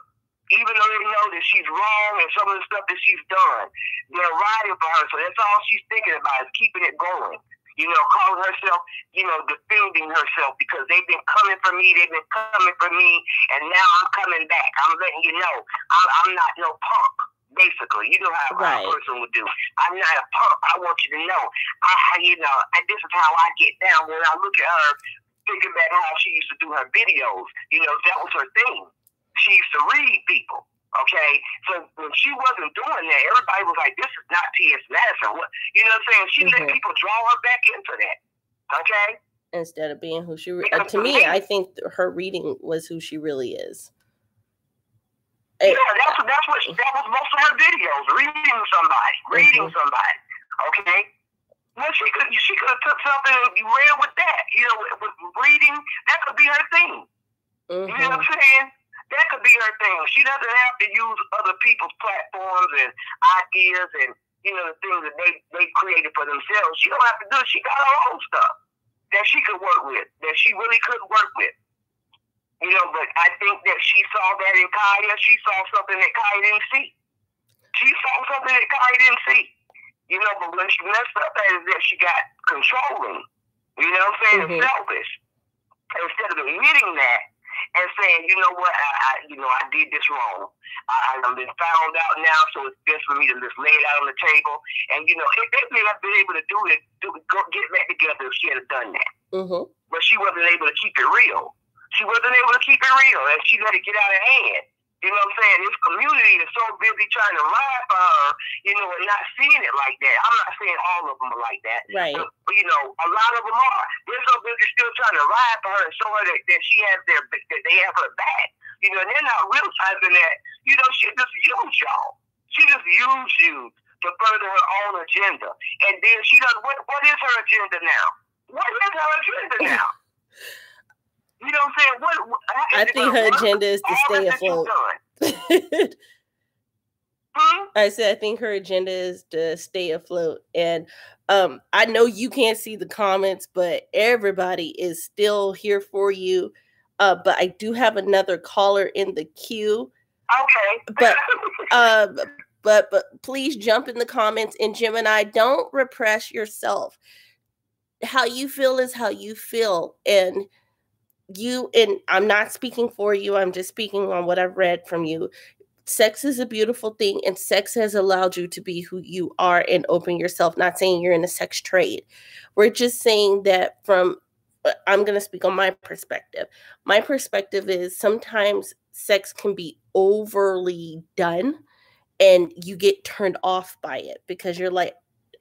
Even though they know that she's wrong and some of the stuff that she's done, they're riding for her. So that's all she's thinking about is keeping it going. Calling herself, defending herself because they've been coming for me, and now I'm coming back. I'm letting you know I'm not no punk. Basically, you know how a person would do. I'm not a punk. I want you to know. And this is how I get down when I look at her, thinking back how she used to do her videos. That was her thing. She used to read people. Okay, so when she wasn't doing that, everybody was like, "This is not T.S. Madison." What, you know what I'm saying? She let people draw her back into that. Okay,
instead of being who she to me, I think her reading was who she really is.
Yeah, that was most of her videos. Reading somebody. Okay. Well, she could have took something and ran with that. With reading, that could be her thing. Mm-hmm. You know what I'm saying? That could be her thing. She doesn't have to use other people's platforms and ideas and, the things that they created for themselves. She don't have to do it. She got her own stuff that she could work with, that she really could work with. But I think that she saw that in Kaya. She saw something that Kaya didn't see. But when she messed up at it, that she got controlling, and selfish. Instead of admitting that, and saying, you know what, I did this wrong. I've been found out now, so it's best for me to just lay it out on the table. And, if they may have been able to get back together if she had done that. Mm-hmm. But she wasn't able to keep it real. And she let it get out of hand. You know what I'm saying? This community is so busy trying to ride for her, and not seeing it like that. I'm not saying all of them are like that.
Right.
But, a lot of them are. They're so busy still trying to ride for her and show her that she has that they have her back. And they're not realizing that, she just used y'all. She just used you to further her own agenda. And then she does, what is her agenda now? What is her agenda now? You know what I'm saying?
I think her agenda is to stay afloat. I said, I think her agenda is to stay afloat. And I know you can't see the comments, but everybody is still here for you. But I do have another caller in the queue.
Okay.
But please jump in the comments. And Gemini, don't repress yourself. How you feel is how you feel. And I'm not speaking for you. I'm just speaking on what I've read from you. Sex is a beautiful thing, and sex has allowed you to be who you are and open yourself. Not saying you're in a sex trade. We're just saying that I'm going to speak on my perspective. My perspective is sometimes sex can be overly done and you get turned off by it because you're like,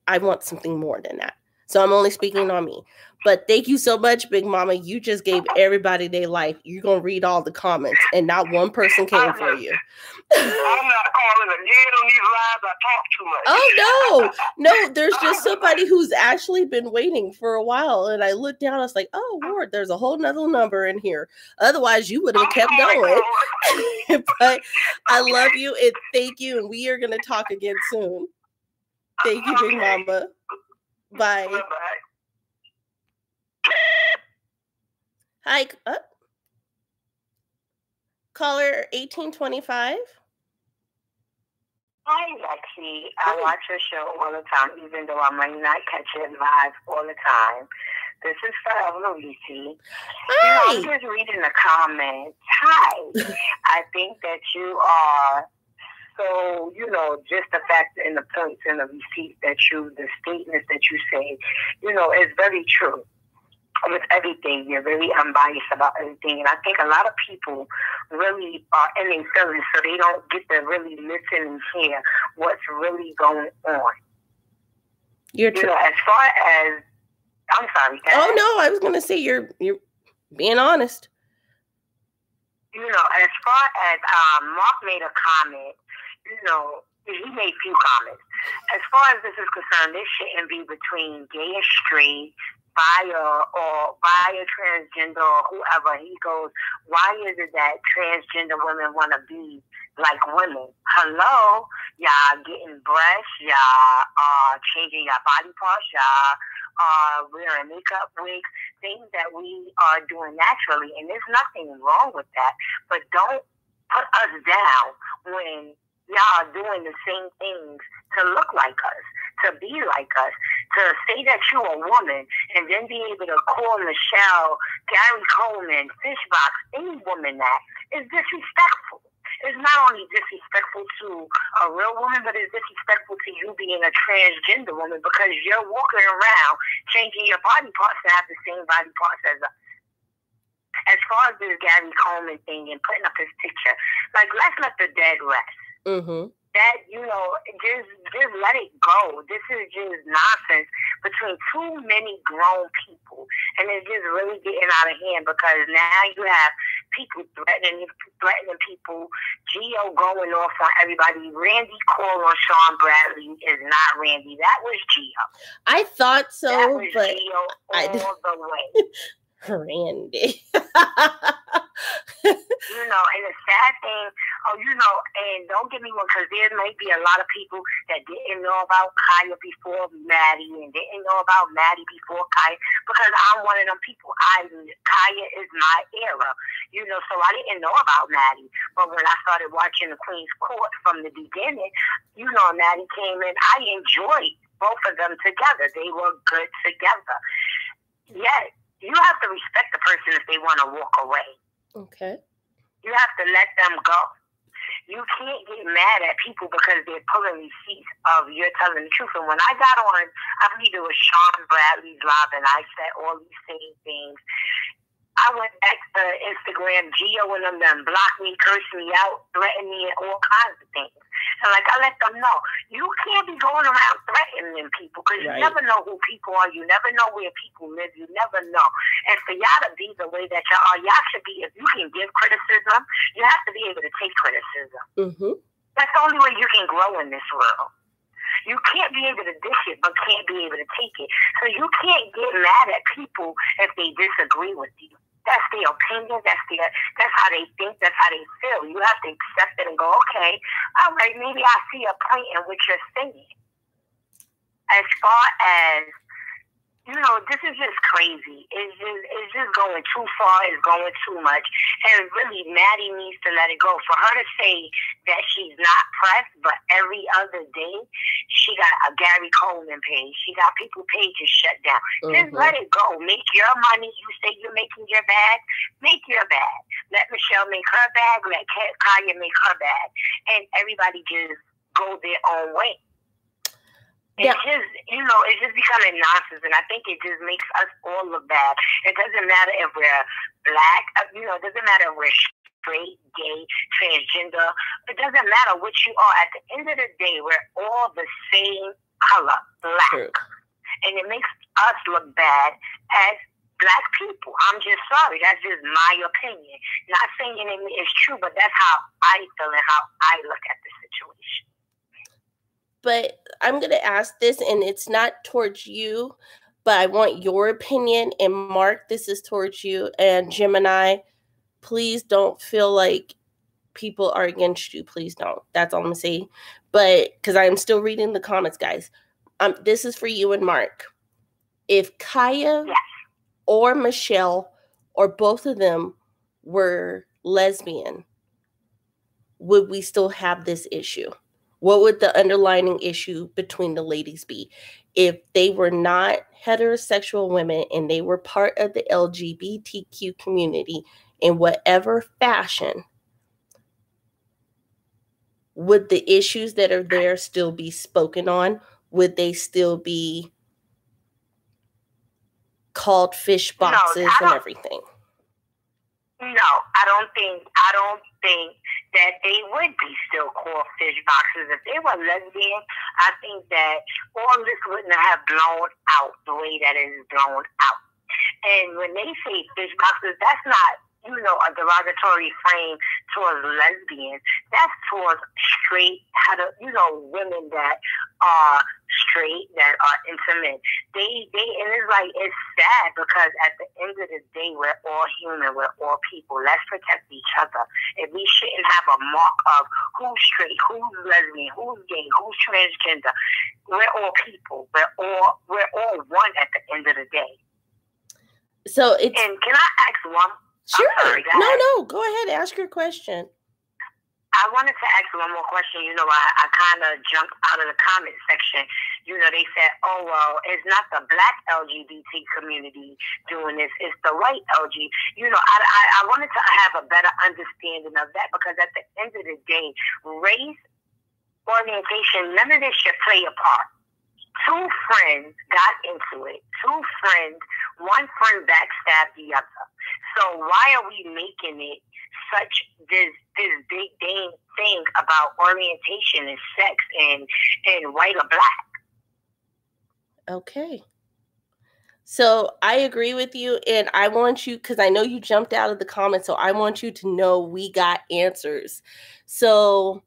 I want something more than that. So I'm only speaking on me. But thank you so much, Big Mama. You just gave everybody their life. You're going to read all the comments, and not one person came for you.
I'm not calling again on these lives. I talk too much.
Oh, no. There's just somebody who's actually been waiting for a while. And I looked down. I was like, oh, Lord, there's a whole nother number in here. Otherwise, you would have kept going. But I love you, and thank you. And we are going to talk again soon. Thank you, Big Mama. Bye.
Bye-bye.
Hi. Caller 1825.
Hi, Lexi. I watch your show all the time, even though I might not catch it live all the time. This is Forever Lucy.
Hi.
I'm just reading the comments. Hi. I think that you are so, just the facts and the points and the receipts the statements that you say, is very true. With everything, you're very unbiased about everything, and I think a lot of people really are in their feelings, so they don't get to really listen and hear what's really going on.
You're true.
As far as, I'm sorry.
Oh no, I was gonna say you're being honest.
As far as Mark made a comment, he made few comments. As far as this is concerned, this shouldn't be between gay and straight, bi or transgender or whoever. He goes, why is it that transgender women want to be like women? Hello? Y'all getting breasts, y'all changing your body parts, y'all wearing makeup wigs, things that we are doing naturally, and there's nothing wrong with that. But don't put us down when y'all are doing the same things to look like us, to be like us, to say that you're a woman and then be able to call Michelle, Gary Coleman, Fishbox, any woman that is disrespectful. It's not only disrespectful to a real woman, but it's disrespectful to you being a transgender woman because you're walking around changing your body parts to have the same body parts as us. As far as this Gary Coleman thing and putting up his picture, let's let the dead rest.
Mm-hmm.
That, just let it go. This is just nonsense between too many grown people. And it's just really getting out of hand because now you have people threatening people, Gio going off on everybody. Randy call on Sean Bradley is not Randy. That was Gio.
I thought so,
that was
but
Gio all the way.
Randy.
And the sad thing, and don't get me wrong, because there may be a lot of people that didn't know about Kaya before Maddie and didn't know about Maddie before Kaya, because I'm one of them people. Kaya is my era, so I didn't know about Maddie. But when I started watching the Queen's Court from the beginning, Maddie came in. I enjoyed both of them together. They were good together. Yet, you have to respect the person if they want to walk away.
Okay.
You have to let them go. You can't get mad at people because they're pulling receipts of you're telling the truth. And when I got on, I believe it was Sean Bradley's live, and I said all these same things. I went back to Instagram, Gio and them blocked me, cursed me out, threatened me, and all kinds of things. And I let them know, you can't be going around threatening people because you never know who people are. You never know where people live. You never know. And for y'all to be the way that y'all are, y'all should be, if you can give criticism, you have to be able to take criticism.
Mm-hmm.
That's the only way you can grow in this world. You can't be able to dish it, but can't be able to take it. So you can't get mad at people if they disagree with you. That's their opinion. That's how they think. That's how they feel. You have to accept it and go, okay, all right, maybe I see a point in what you're saying. As far as, this is just crazy. It's just going too far. It's going too much. And really, Maddie needs to let it go. For her to say that she's not pressed, but every other day, she got a Gary Coleman page. She got people pages shut down. Mm-hmm. Just let it go. Make your money. You say you're making your bag. Make your bag. Let Michelle make her bag. Let Kaya make her bag. And everybody just go their own way. It's just becoming nonsense, and I think it just makes us all look bad. It doesn't matter if we're black, it doesn't matter if we're straight, gay, transgender. It doesn't matter what you are. At the end of the day, we're all the same color, black.
True.
and it makes us look bad as Black people. I'm just sorry. That's just my opinion. Not saying it's true, but that's how I feel and how I look at the situation.
But I'm going to ask this, and it's not towards you, but I want your opinion. And Mark, this is towards you. And Gemini, please don't feel like people are against you. Please don't. That's all I'm going to say. But because I'm still reading the comments, guys. This is for you and Mark. If Kaya or Michelle or both of them were lesbian, would we still have this issue? What would the underlying issue between the ladies be? If they were not heterosexual women and they were part of the LGBTQ community in whatever fashion, would the issues that are there still be spoken on? Would they still be called fish boxes and everything?
No, I don't think that they would be still called fish boxes. If they were lesbian, I think that all this wouldn't have blown out the way that it is blown out. And when they say fish boxes, that's not, a derogatory frame towards lesbians. That's towards straight, women that are straight, that are intimate. And it's like, it's sad because at the end of the day, we're all human, we're all people. Let's protect each other. And we shouldn't have a mark of who's straight, who's lesbian, who's gay, who's transgender. We're all people. We're all one at the end of the day.
So it's.
And can I ask one?
Sure. Sorry, no. Go ahead. Ask your question.
I wanted to ask one more question. I kind of jumped out of the comment section. They said, oh, well, it's not the Black LGBT community doing this. It's the white LG. I wanted to have a better understanding of that because at the end of the day, race, orientation, none of this should play a part. Two friends got into it. Two friends, one friend backstabbed the other. So why are we making it such this big thing about orientation and sex and white or black?
Okay. So I agree with you, and I want you, because I know you jumped out of the comments, so I want you to know we got answers. So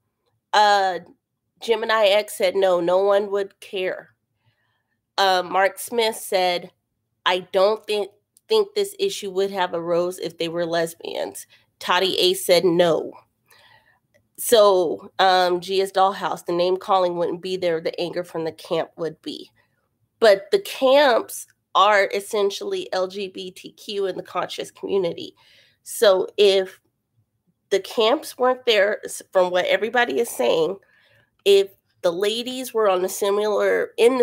Gemini X said, no one would care. Mark Smith said, I don't think this issue would have arose if they were lesbians. Toddy A said no. So Gia's Dollhouse, the name calling wouldn't be there. The anger from the camp would be. But the camps are essentially LGBTQ in the conscious community. So if the camps weren't there, from what everybody is saying, if the ladies were in the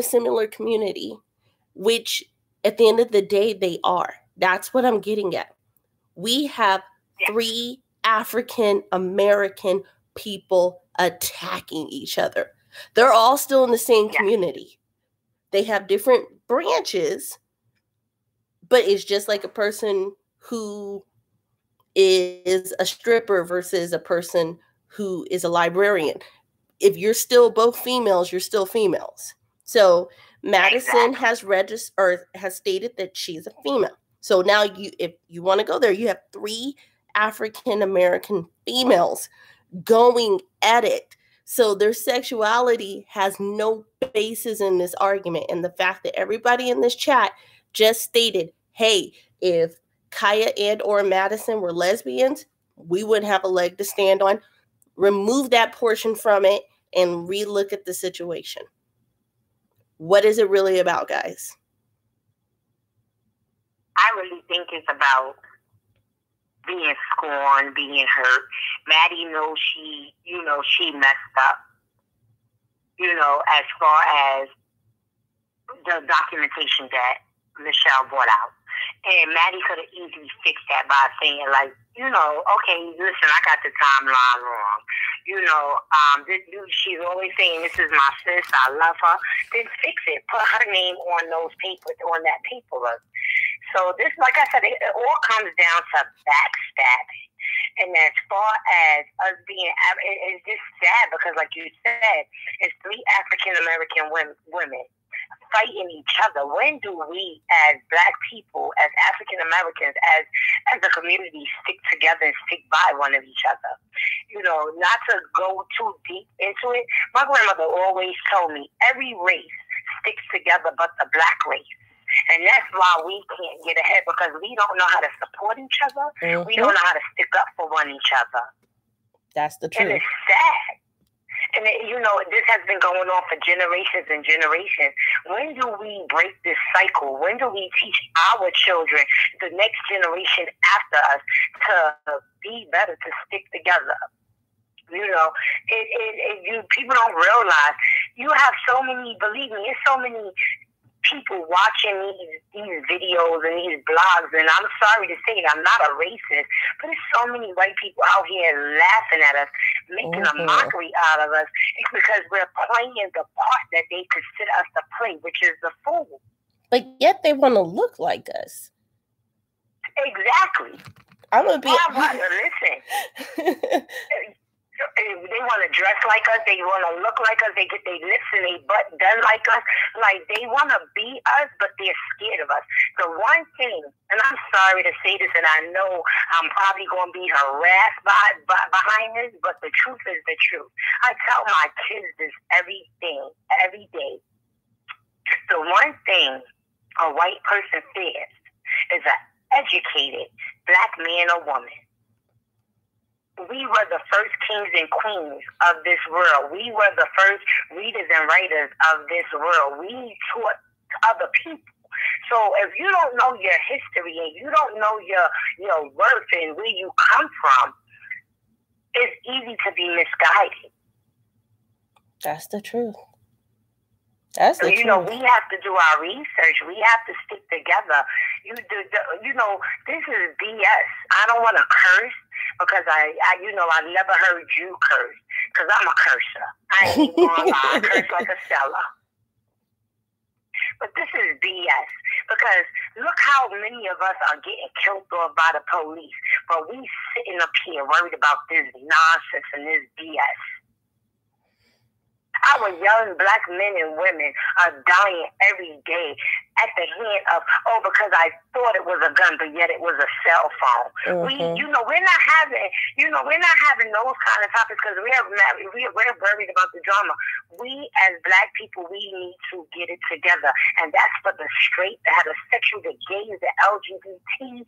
similar community, which at the end of the day they are. That's what I'm getting at. We have 3 African American people attacking each other. They're all still in the same community. They have different branches, but it's just like a person who is a stripper versus a person who is a librarian. If you're still both females, you're still females. So Madison has stated that she's a female. So now if you want to go there, you have 3 African American females going at it. So their sexuality has no basis in this argument. And the fact that everybody in this chat just stated, hey, if Kaya and or Madison were lesbians, we wouldn't have a leg to stand on. Remove that portion from it and relook at the situation. What is it really about, guys?
I really think it's about being scorned, being hurt. Maddie knows she messed up, as far as the documentation that Michelle brought out. And Maddie could have easily fixed that by saying, like, okay, listen, I got the timeline wrong. She's always saying, this is my sis, I love her. Then fix it. Put her name on those papers, on that paperwork. So this, like I said, it all comes down to backstabbing. And as far as us being, it's just sad because, like you said, it's 3 African American women fighting each other? When do we, as Black people, as African Americans, as a community, stick together and stick by one of each other? You know, not to go too deep into it. My grandmother always told me every race sticks together but the Black race. And that's why we can't get ahead, because we don't know how to support each other. Mm-hmm. We don't know how to stick up for each other.
That's the truth.
And it's sad. And, you know, this has been going on for generations and generations. When do we break this cycle? When do we teach our children, the next generation after us, to be better, to stick together? You know, people don't realize you have so many, believe me, it's so many people watching these videos and these blogs, and I'm sorry to say it, I'm not a racist, but there's so many white people out here laughing at us, making a mockery out of us. It's because we're playing the part that they consider us to play, which is the fool.
But yet they want to look like us.
Exactly.
I'm gonna be.
Listen. They want to dress like us. They want to look like us. They get their lips and their butt done like us. Like, they want to be us, but they're scared of us. The one thing, and I'm sorry to say this, and I know I'm probably going to be harassed behind this, but the truth is the truth. I tell my kids this every day. The one thing a white person fears is an educated Black man or woman. We were the first kings and queens of this world. We were the first readers and writers of this world. We taught other people. So if you don't know your history and you don't know your worth and where you come from, it's easy to be misguided.
That's the truth. That's the truth.
You know, we have to do our research. We have to stick together. You know, this is BS. I don't want to curse, because I never heard you curse, because I'm a cursor. I ain't gonna lie, I curse like a seller. But this is BS, because look how many of us are getting killed off by the police, but we sitting up here worried about this nonsense and this BS. Our young Black men and women are dying every day at the hand of, because I thought it was a gun, but yet it was a cell phone. Mm-hmm. We're not having those kind of topics, because we're worried about the drama. We as Black people, we need to get it together, and that's for the straight, the heterosexual, the gays, the LGBT,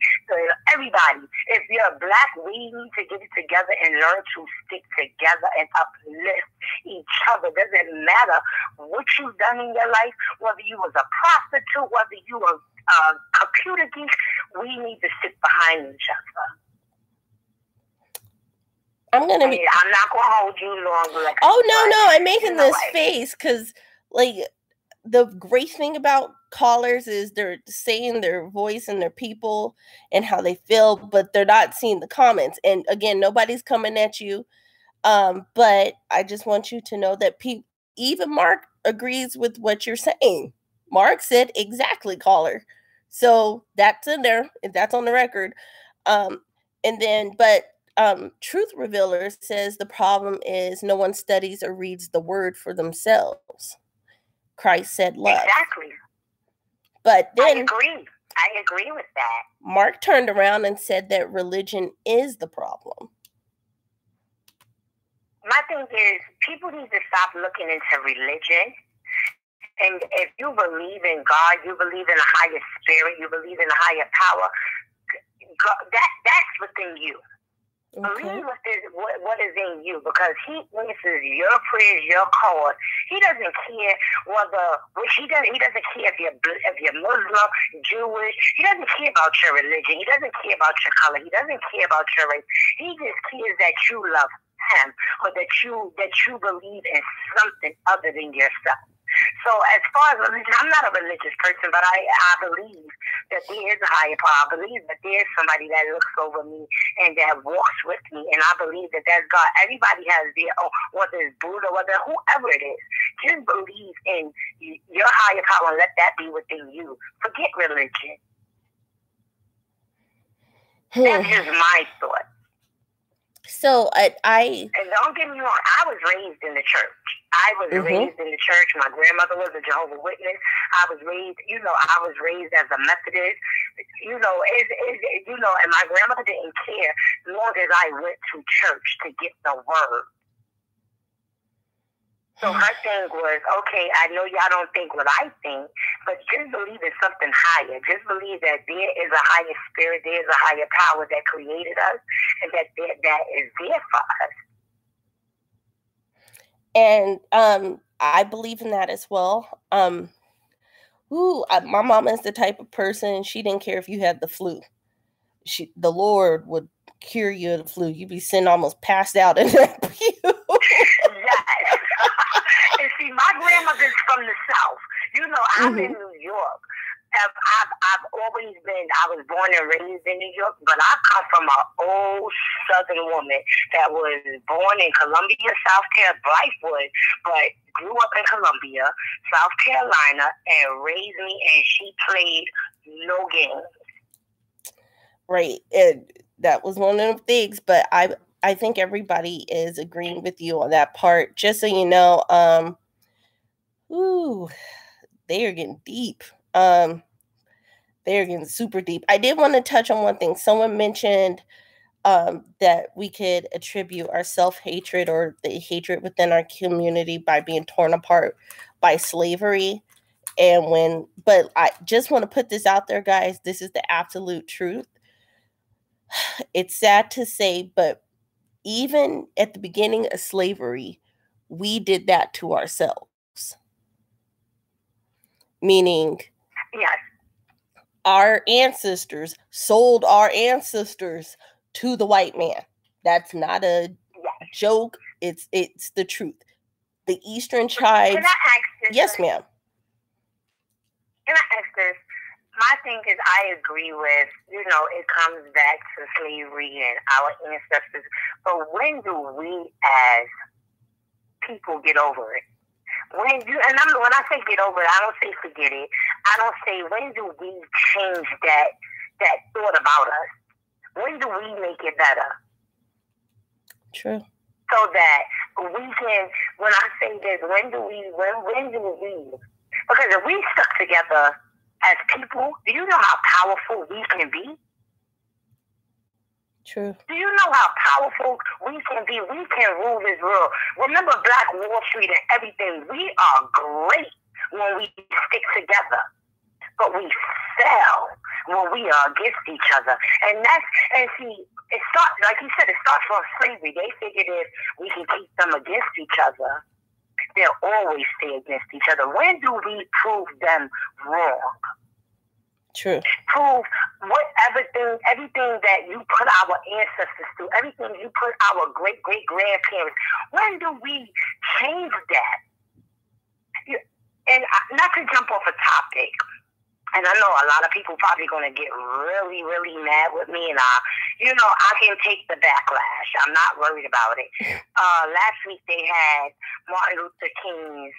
everybody. If you're Black, we need to get it together and learn to stick together and uplift each other. Doesn't matter what you've done in your life, whether you was a prostitute, whether you were a computer geek, we need to stick behind each other. I'm not gonna hold you long.
I'm making this face because, like, the great thing about callers is they're saying their voice and their people and how they feel, but they're not seeing the comments. And again, nobody's coming at you. But I just want you to know that even Mark agrees with what you're saying. Mark said exactly, caller. So that's in there. That's on the record. Truth Revealer says the problem is no one studies or reads the word for themselves. Christ said love.
Exactly.
But then
I agree with that.
Mark turned around and said that religion is the problem.
My thing is, people need to stop looking into religion. And if you believe in God, you believe in a higher spirit, you believe in a higher power, God, that's within you. Okay. Believe what is in you, because He answers your prayers, your cause. He doesn't care he doesn't care if you're Muslim, Jewish. He doesn't care about your religion. He doesn't care about your color. He doesn't care about your race. He just cares that you love Him, or that you believe in something other than yourself. So as far as religion, I'm not a religious person, but I believe that there is a higher power. I believe that there is somebody that looks over me and that walks with me, and I believe that that's God. Everybody has their own, whether it's Buddha, whoever it is. Just believe in your higher power and let that be within you. Forget religion. That's just my thought.
So
and don't get me wrong, I was raised in the church. I was raised in the church. My grandmother was a Jehovah's Witness. I was raised, I was raised as a Methodist. And my grandmother didn't care as long as I went to church to get the word. So her thing was, okay, I know y'all don't think what I think, but just believe in something higher. Just believe that there is a higher spirit, there is a higher power that created us, and that is there for us.
And I believe in that as well. My mama is the type of person, she didn't care if you had the flu. The Lord would cure you of the flu. You'd be sitting almost passed out in that pew.
Yes. And see, my grandmother's from the South. I'm in New York. I've always been, I was born and raised in New York, but I come from an old Southern woman that was born in Columbia, South Carolina, Blythewood, but grew up in Columbia, South Carolina, and raised me, and she played no games.
Right. And that was one of the things, but I think everybody is agreeing with you on that part. Just so you know, they are getting deep. They're getting super deep. I did want to touch on one thing. Someone mentioned that we could attribute our self-hatred or the hatred within our community by being torn apart by slavery. But I just want to put this out there, guys. This is the absolute truth. It's sad to say, but even at the beginning of slavery, we did that to ourselves. Meaning,
yes,
our ancestors sold our ancestors to the white man. That's not a joke. It's the truth. The Eastern tribes.
Can I ask this?
Yes, ma'am.
Can I ask this? My thing is, I agree with, it comes back to slavery and our ancestors. But when do we as people get over it? When I say get over it, I don't say forget it. I don't say, when do we change that thought about us? When do we make it better?
True.
So that we can, when I say this, when do we, because if we stuck together as people, do you know how powerful we can be?
True.
Do you know how powerful we can be? We can rule this world. Remember Black Wall Street and everything. We are great when we stick together. But we fail when we are against each other. And see, it starts, like you said, it starts from slavery. They figured if we can keep them against each other, they'll always stay against each other. When do we prove them wrong?
True.
Prove everything that you put our ancestors through, everything you put our great-great-grandparents. When do we change that? And not to jump off a topic, and I know a lot of people probably going to get really, really mad with me, and I can take the backlash. I'm not worried about it. Last week they had Martin Luther King's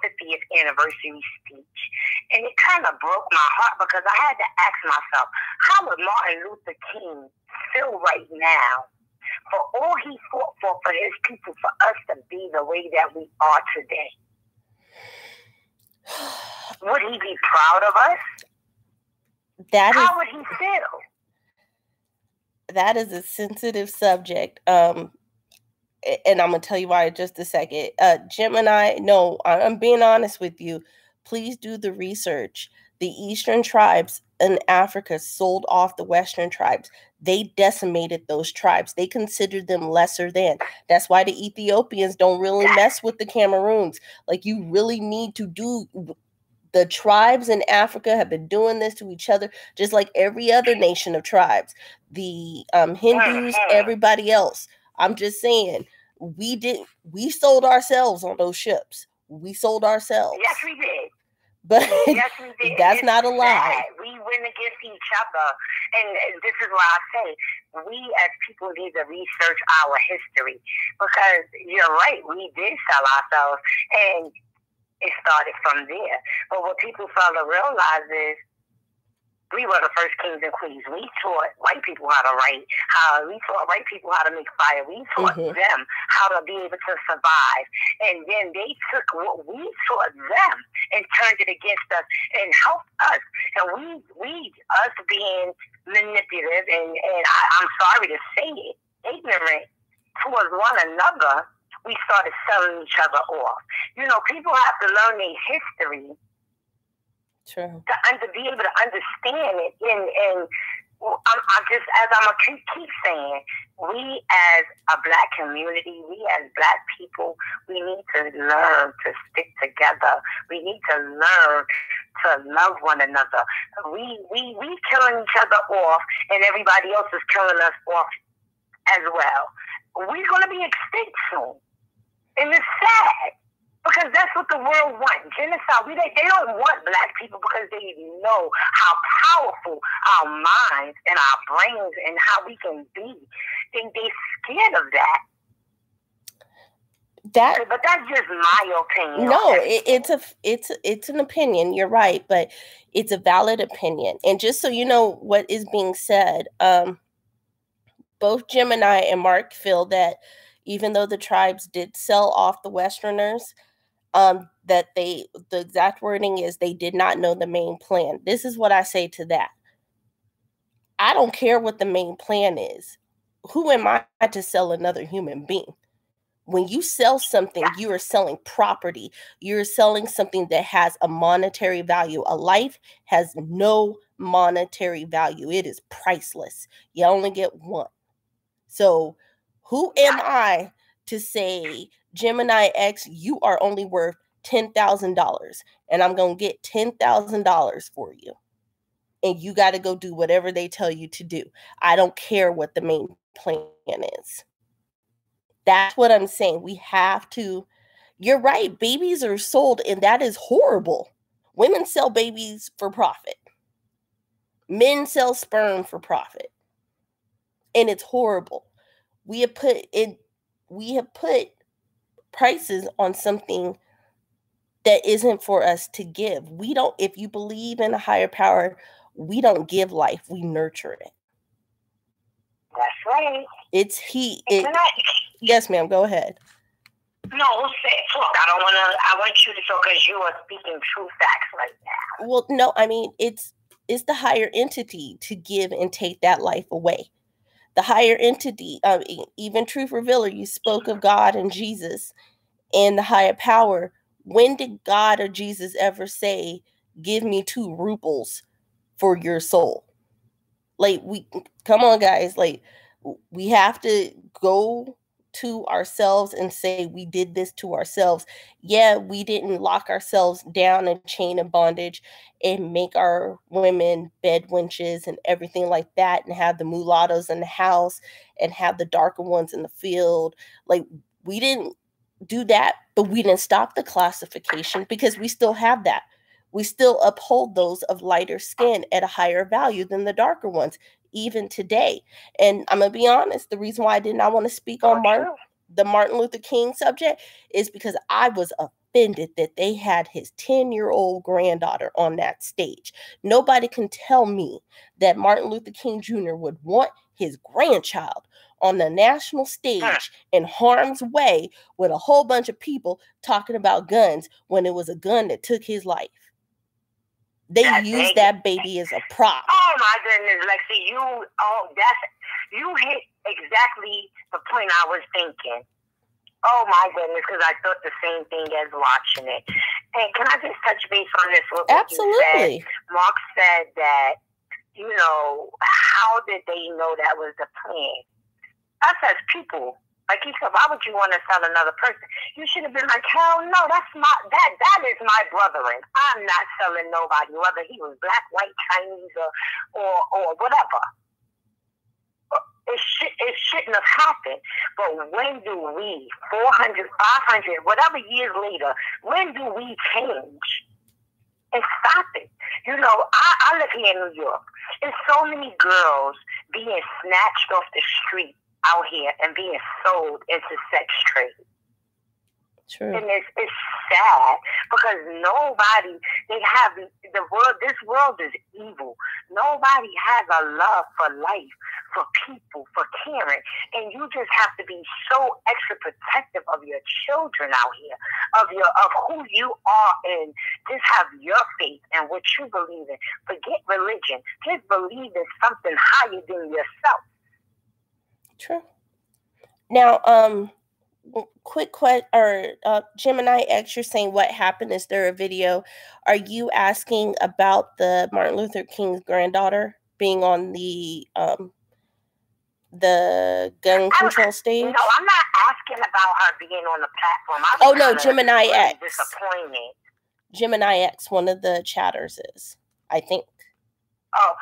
50th anniversary speech, and it kind of broke my heart because I had to ask myself, how would Martin Luther King feel right now for all he fought for his people, for us to be the way that we are today? Would he be proud of us? How would he feel?
That is a sensitive subject. And I'm going to tell you why in just a second. Jim and I'm being honest with you. Please do the research. The Eastern tribes in Africa sold off the Western tribes. They decimated those tribes. They considered them lesser than. That's why the Ethiopians don't really mess with the Cameroons. Like, you really need to do. The tribes in Africa have been doing this to each other, just like every other nation of tribes. The Hindus, everybody else. I'm just saying, we sold ourselves on those ships. We sold ourselves.
Yes, we did.
But
yes, we did.
That's not a lie.
We went against each other. And this is why I say, we as people need to research our history. Because you're right, we did sell ourselves. And it started from there. But what people fail to realize is We were the first kings and queens. We taught white people how to write. We taught white people how to make fire. We taught them how to be able to survive. And then they took what we taught them and turned it against us and helped us. And us being manipulative and I'm sorry to say it, ignorant towards one another, we started selling each other off. You know, people have to learn their history.
True.
To be able to understand it, and I'm just, as I'm keep saying, we as a Black community, we as Black people, we need to learn to stick together. We need to learn to love one another. We killing each other off, and everybody else is killing us off as well. We're going to be extinct soon, and it's sad. Because that's what the world wants. Genocide. They don't want Black people because they know how powerful our minds and our brains and how we can be. They're scared of that. But that's just my opinion.
No, it's an opinion. You're right, but it's a valid opinion. And just so you know what is being said, both Gemini and Mark feel that even though the tribes did sell off the Westerners, that the exact wording is they did not know the main plan. This is what I say to that. I don't care what the main plan is. Who am I to sell another human being? When you sell something, you are selling property. You're selling something that has a monetary value. A life has no monetary value. It is priceless. You only get one. So who am I to say, Gemini X, you are only worth $10,000 and I'm going to get $10,000 for you. And you got to go do whatever they tell you to do. I don't care what the main plan is. That's what I'm saying. We have to, you're right. Babies are sold and that is horrible. Women sell babies for profit. Men sell sperm for profit. And it's horrible. We have put prices on something that isn't for us to give. We don't, if you believe in a higher power, we don't give life, we nurture it.
That's right.
Yes, ma'am, go ahead.
No, talk. I want you to talk because you are speaking true facts right now.
Well, no, I mean, it's the higher entity to give and take that life away. The higher entity, even Truth Revealer, you spoke of God and Jesus and the higher power. When did God or Jesus ever say, give me 2 rubles for your soul? Like, come on, guys. Like, we have to go to ourselves and say we did this to ourselves. Yeah, we didn't lock ourselves down in chain of bondage and make our women bed wenches and everything like that and have the mulattoes in the house and have the darker ones in the field. Like, we didn't do that, but we didn't stop the classification because we still have that. We still uphold those of lighter skin at a higher value than the darker ones, even today. And I'm going to be honest, the reason why I did not want to speak on the Martin Luther King subject is because I was offended that they had his 10-year-old granddaughter on that stage. Nobody can tell me that Martin Luther King Jr. would want his grandchild on the national stage in harm's way with a whole bunch of people talking about guns when it was a gun that took his life. They used that baby as a prop.
Oh my goodness, Lexi, you hit exactly the point I was thinking. Oh my goodness, because I thought the same thing as watching it. And can I just touch base on this?
Absolutely.
Mark said that, how did they know that was the plan? Us as people, like he said, why would you want to sell another person? You should have been like, hell no, that is my brethren. I'm not selling nobody, whether he was black, white, Chinese, or whatever. It shouldn't have happened. But when do we, 400, 500, whatever years later, when do we change and stop it? I live here in New York. There's so many girls being snatched off the street out here and being sold into sex trade.
True.
And it's sad because nobody, this world is evil. Nobody has a love for life, for people, for caring. And you just have to be so extra protective of your children out here, of who you are, and just have your faith and what you believe in. Forget religion. Just believe in something higher than yourself.
True. Now, quick question, Gemini X, you're saying what happened? Is there a video? Are you asking about the Martin Luther King's granddaughter being on the gun control stage?
No, I'm not asking about her being on the platform.
No, Gemini
really
X.
Disappointed.
Gemini X, one of the chatters is, I think.
Oh.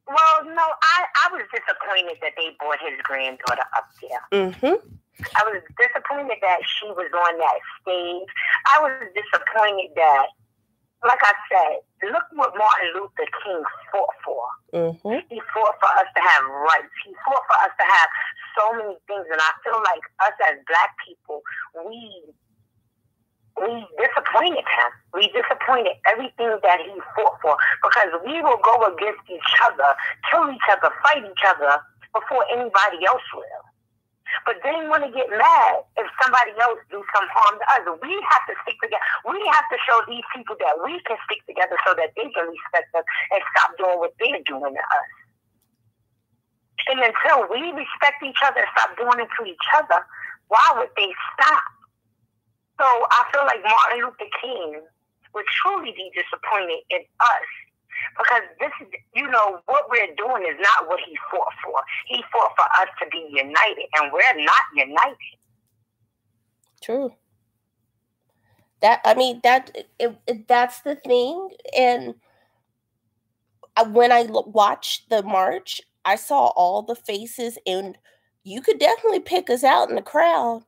Well, no, I was disappointed that they brought his granddaughter up there.
Mm-hmm.
I was disappointed that she was on that stage. I was disappointed that, like I said, look what Martin Luther King fought for.
Mm-hmm. He
fought for us to have rights. He fought for us to have so many things. And I feel like us as Black people, we disappointed him. We disappointed everything that he fought for, because we will go against each other, kill each other, fight each other before anybody else will. But then want to get mad if somebody else do some harm to us. We have to stick together. We have to show these people that we can stick together so that they can respect us and stop doing what they're doing to us. And until we respect each other and stop doing it to each other, why would they stop? So I feel like Martin Luther King would truly be disappointed in us, because this is, what we're doing is not what he fought for. He fought for us to be united, and we're not united.
True. That's the thing. And when I watched the march, I saw all the faces, and you could definitely pick us out in the crowd.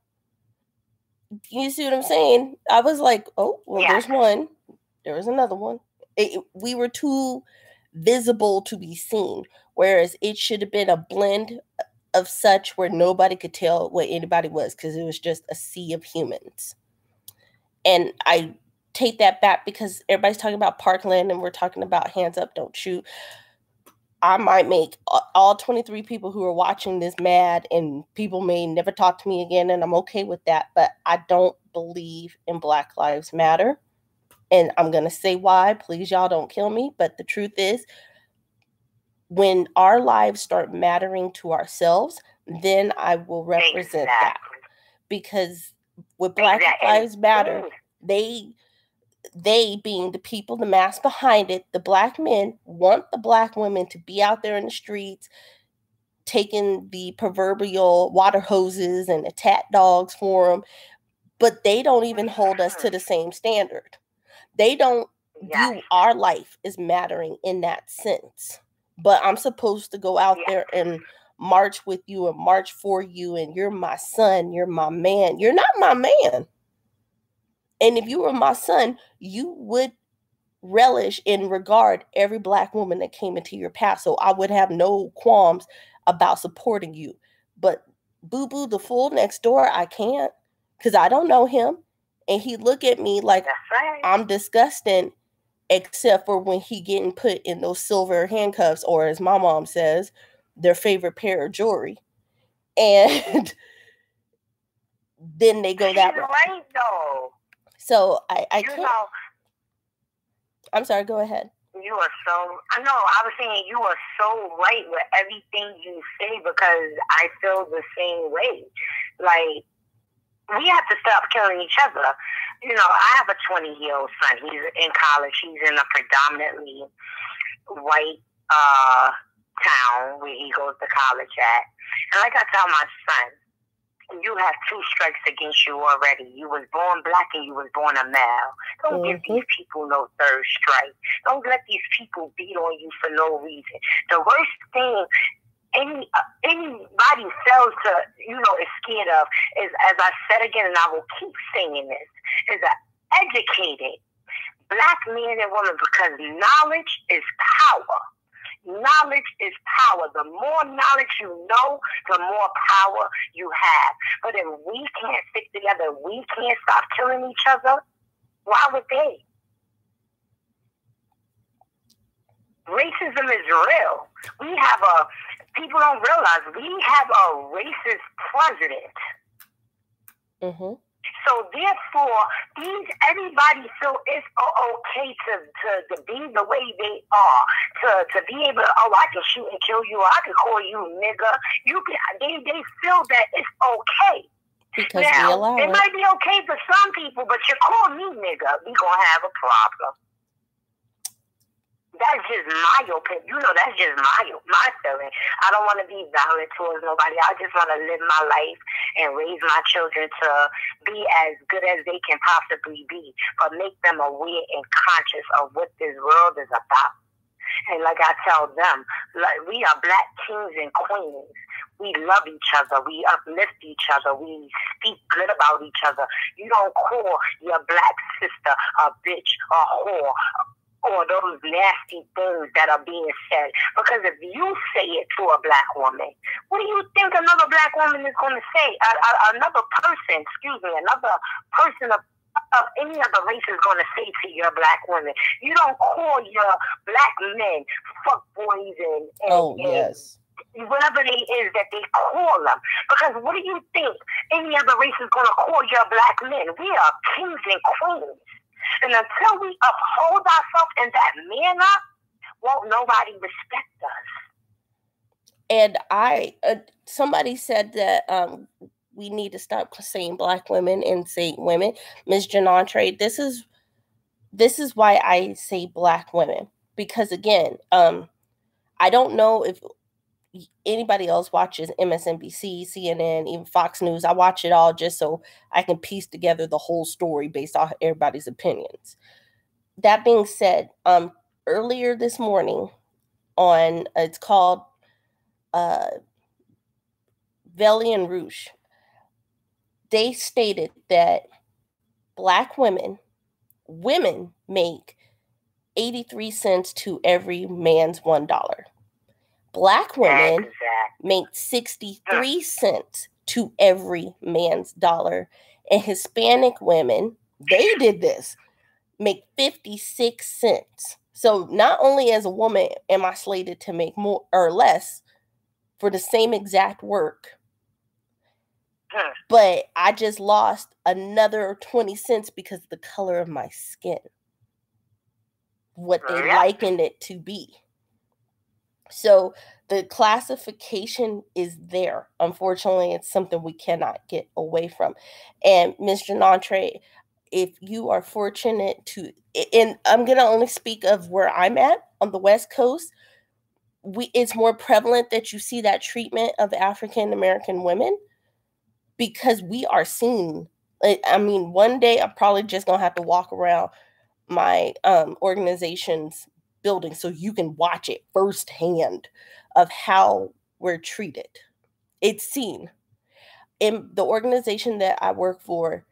You see what I'm saying? I was like, oh, well, yeah. There's one. There was another one. We were too visible to be seen, whereas it should have been a blend of such where nobody could tell what anybody was, because it was just a sea of humans. And I take that back, because everybody's talking about Parkland and we're talking about hands up, don't shoot. I might make all 23 people who are watching this mad, and people may never talk to me again, and I'm okay with that. But I don't believe in Black Lives Matter. And I'm going to say why. Please, y'all don't kill me. But the truth is, when our lives start mattering to ourselves, then I will represent that. Because with Black Lives Matter, they being the people, the mass behind it, the Black men want the Black women to be out there in the streets, taking the proverbial water hoses and attack dogs for them. But they don't even hold us to the same standard. They don't view our life as mattering in that sense. But I'm supposed to go out there and march with you and march for you, and you're my son, you're my man. You're not my man. And if you were my son, you would relish and regard every Black woman that came into your path. So I would have no qualms about supporting you. But Boo-Boo, the fool next door, I can't, because I don't know him. And he look at me like I'm disgusting, except for when he getting put in those silver handcuffs, or as my mom says, their favorite pair of jewelry. And then they go that way.
Right, though.
So I can't. I'm sorry, go ahead.
You are I was saying you are so right with everything you say, because I feel the same way. Like, we have to stop killing each other. I have a 20-year-old son. He's in college. He's in a predominantly white town where he goes to college at. And like I tell my son, you have 2 strikes against you already. You was born Black and you was born a male. Don't give these people no 3rd strike. Don't let these people beat on you for no reason. The worst thing anybody fails to, is scared of is, as I said again, and I will keep saying this, is an educated Black man and woman, because knowledge is power. knowledge is power. The more knowledge you know, the more power you have. But if we can't stick together, we can't stop killing each other, why would they? Racism is real. People don't realize we have a racist president.
Mm-hmm.
So therefore, everybody feel it's okay to be the way they are, to be able to, I can shoot and kill you, or I can call you nigga. They feel that it's okay.
Because
now,
we allow it.
It might be okay for some people, but you call me nigga, we gonna have a problem. That's just my opinion. That's just my feeling. I don't want to be violent towards nobody. I just want to live my life and raise my children to be as good as they can possibly be, but make them aware and conscious of what this world is about. And like I tell them, we are black kings and queens. We love each other. We uplift each other. We speak good about each other. You don't call your black sister a bitch, a whore, or those nasty things that are being said. Because if you say it to a black woman, what do you think another black woman is going to say? Another person of any other race is going to say to your black woman. You don't call your black men fuckboys and
yes.
Whatever it is that they call them. Because what do you think any other race is going to call your black men? We are kings and queens. And until we uphold ourselves in that manner, won't nobody respect us.
And somebody said that we need to stop saying black women and saying women. Ms. Janantre, this is why I say black women. Because again, I don't know if anybody else watches MSNBC, CNN, even Fox News. I watch it all just so I can piece together the whole story based off everybody's opinions. That being said, earlier this morning on, it's called Valley and Rouge, they stated that black women make 83 cents to every man's $1. Black women make 63 cents to every man's $1. And Hispanic women, they did this, make 56 cents. So not only as a woman am I slated to make more or less for the same exact work, but I just lost another 20 cents because of the color of my skin. What they likened it to be. So the classification is there. Unfortunately, it's something we cannot get away from. And Ms. Janantre, if you are fortunate to, and I'm going to only speak of where I'm at on the West Coast, it's more prevalent that you see that treatment of African American women because we are seen. I mean, one day I'm probably just going to have to walk around my organization's building so you can watch it firsthand of how we're treated. It's seen. In the organization that I work for,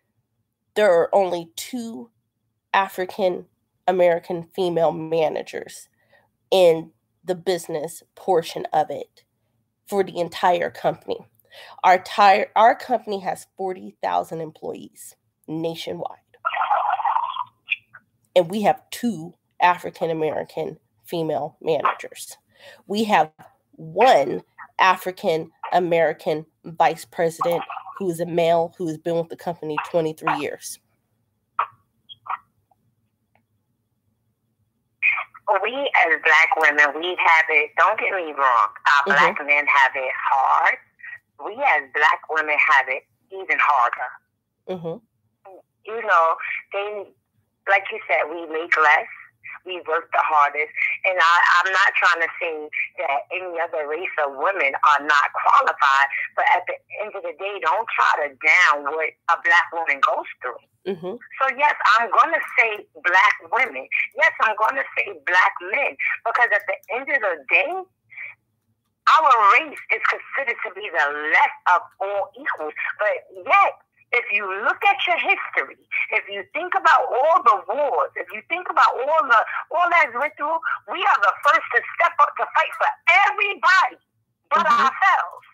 there are only 2 African American female managers in the business portion of it for the entire company. Our company has 40,000 employees nationwide. And we have 2 African American female managers. We have 1 African American vice president who is a male who has been with the company 23 years.
We as black women, we have it, don't get me wrong, our black men have it hard. We as black women have it even harder. You know, like you said, we make less. We work the hardest. And I'm not trying to say that any other race of women are not qualified, but at the end of the day, don't try to down what a black woman goes through. So yes, I'm going to say black women. Yes, I'm going to say black men. Because at the end of the day, our race is considered to be the less of all equals. But yet, If you look at your history, if you think about all the wars, if you think about all that's went through, we are the first to step up to fight for everybody but ourselves.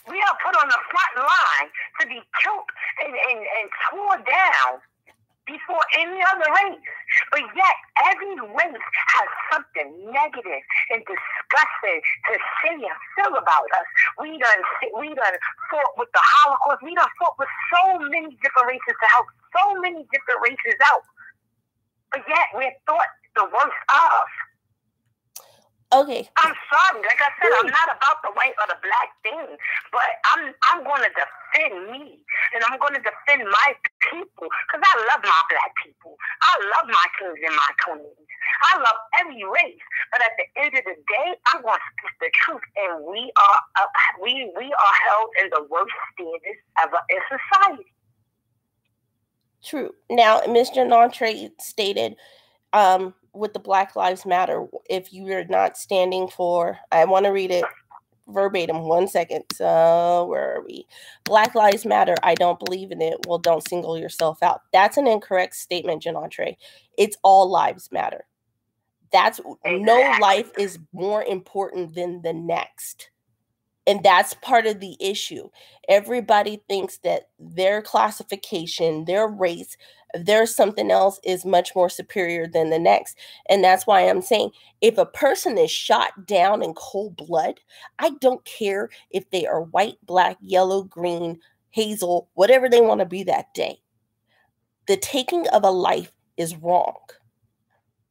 We are put on the front line to be killed and torn down before any other race. But yet, every race has something negative and disgusting to say and feel about us. We done fought with the Holocaust. We done fought with so many different races to help so many different races out. But yet, we're thought the worst of.
Okay.
I'm sorry. Like I said, I'm not about the white or the black thing, but I'm going to defend me, and I'm going to defend my people, because I love my black people. I love my kings and my queens. I love every race, but at the end of the day, I'm going to speak the truth, and we are held in the worst standards ever in society.
True. Now, Ms. Janantre stated, with the Black Lives Matter, if you are not standing for, I want to read it verbatim, 1 second. So where are we? Black Lives Matter, I don't believe in it. Well, don't single yourself out. That's an incorrect statement, Janantre. It's all lives matter. That's no life is more important than the next. And that's part of the issue. Everybody thinks that their classification, their race, there's something else is much more superior than the next. And that's why I'm saying, if a person is shot down in cold blood, I don't care if they are white, black, yellow, green, hazel, whatever they want to be that day. The taking of a life is wrong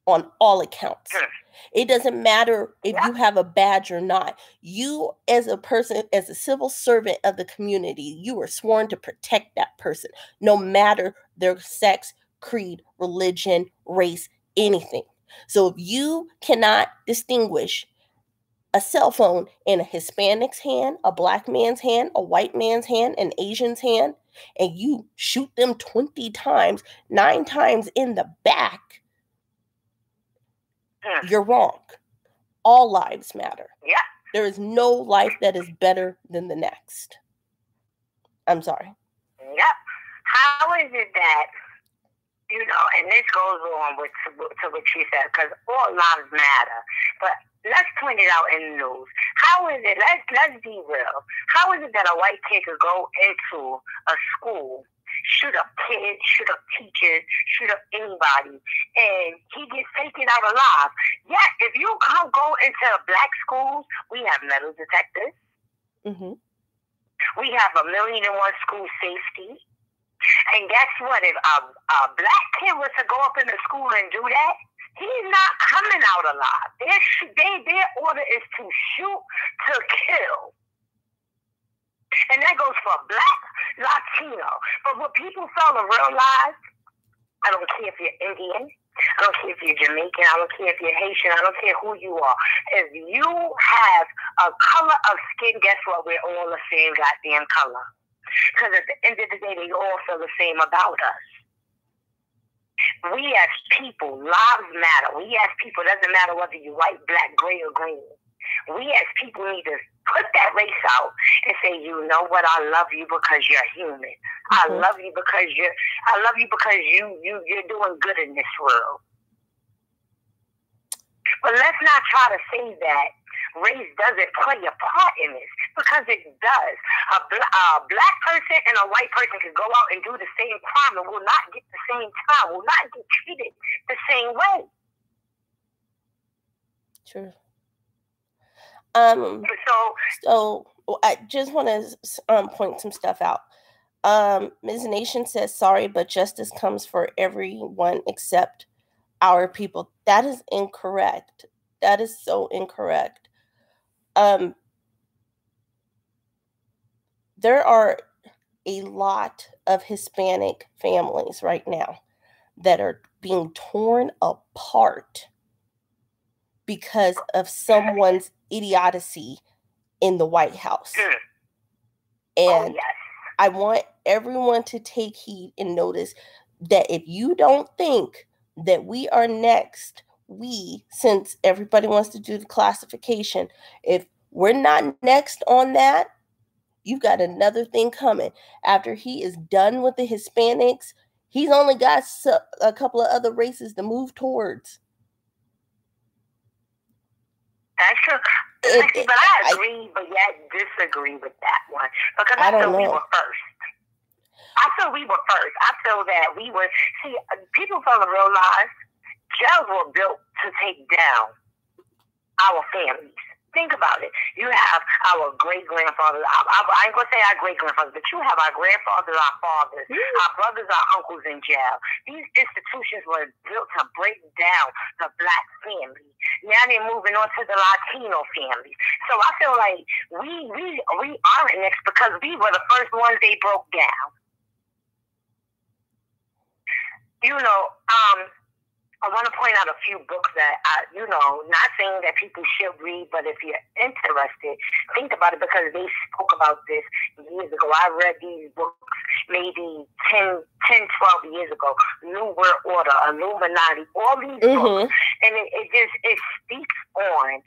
on all accounts. It doesn't matter if you have a badge or not. You, as a person, as a civil servant of the community, you are sworn to protect that person, no matter their sex, creed, religion, race, anything. So if you cannot distinguish a cell phone in a Hispanic's hand, a black man's hand, a white man's hand, an Asian's hand, and you shoot them 20 times, 9 times in the back, you're wrong. All lives matter.
Yeah.
There is no life that is better than the next. I'm sorry.
Yep. How is it that, and this goes on to what she said, because all lives matter. But let's point it out in the news. How is it, let's be real, how is it that a white kid could go into a school, shoot up kids, shoot up teachers, shoot up anybody, and he gets taken out alive? Yet, if you go into black schools, we have metal detectors.
Mm-hmm.
We have 1,000,001 school safety. And guess what? If a black kid was to go up in the school and do that, he's not coming out alive. Their order is to shoot to kill. And that goes for black, Latino. But what people fail to realize, I don't care if you're Indian, I don't care if you're Jamaican, I don't care if you're Haitian, I don't care who you are. If you have a color of skin, guess what? We're all the same goddamn color. Because at the end of the day, they all feel the same about us. We as people, lives matter. We as people, doesn't matter whether you're white, black, gray, or green. We as people need to put that race out and say, you know what, I love you because you're human. Mm-hmm. I love you because you're doing good in this world. But let's not try to say that race doesn't play a part in this, because it does. A black person and a white person can go out and do the same crime and will not get the same time, will not get treated the same way.
True.
So
I just want to point some stuff out. Ms. Nation says, sorry, but justice comes for everyone except our people. That is incorrect. That is so incorrect. There are a lot of Hispanic families right now that are being torn apart because of someone's idiocy in the White House. And I want everyone to take heed and notice that if you don't think that we are next, since everybody wants to do the classification, if we're not next on that, you've got another thing coming. After he is done with the Hispanics, he's only got a couple of other races to move towards.
That's true. But I agree, but yet disagree with that one. Because I feel we were first. I feel we were first. I feel that we were... See, people fail to realize jails were built to take down our families. Think about it. You have our great-grandfathers. I ain't going to say our great-grandfathers, but you have our grandfathers, our fathers, our brothers, our uncles in jail. These institutions were built to break down the black family. Now they're moving on to the Latino families. So I feel like we aren't next because we were the first ones they broke down. You know, I want to point out a few books that not saying that people should read, but if you're interested, think about it because they spoke about this years ago. I read these books maybe 10, 12 years ago. New World Order, Illuminati, all these books. And it speaks on,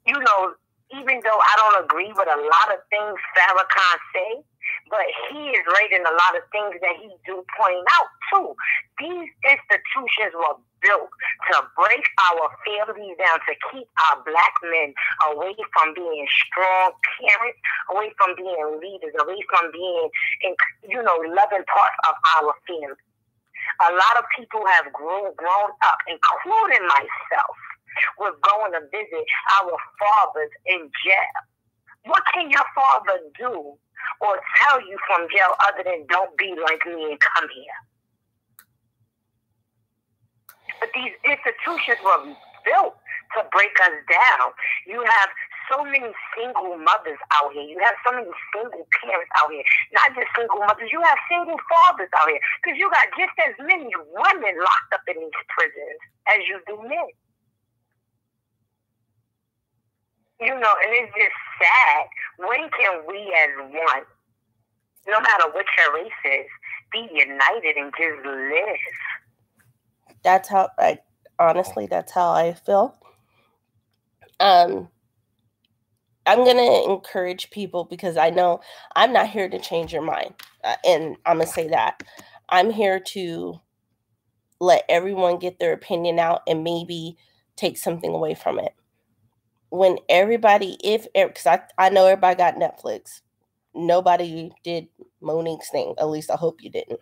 even though I don't agree with a lot of things Farrakhan say, but he is right in a lot of things that he do point out too. These institutions were built to break our families down, to keep our black men away from being strong parents, away from being leaders, away from being, loving parts of our family. A lot of people have grown up, including myself, with going to visit our fathers in jail. What can your father do or tell you from jail other than don't be like me and come here? But these institutions were built to break us down. You have so many single mothers out here. You have so many single parents out here. Not just single mothers. You have single fathers out here. Because you got just as many women locked up in these prisons as you do men. And it's just sad. When can we as one, no matter what your race is, be united and just live?
That's how that's how I feel. I'm going to encourage people because I know I'm not here to change your mind. And I'm going to say that. I'm here to let everyone get their opinion out and maybe take something away from it. When everybody, because I know everybody got Netflix. Nobody did Monique's thing. At least I hope you didn't.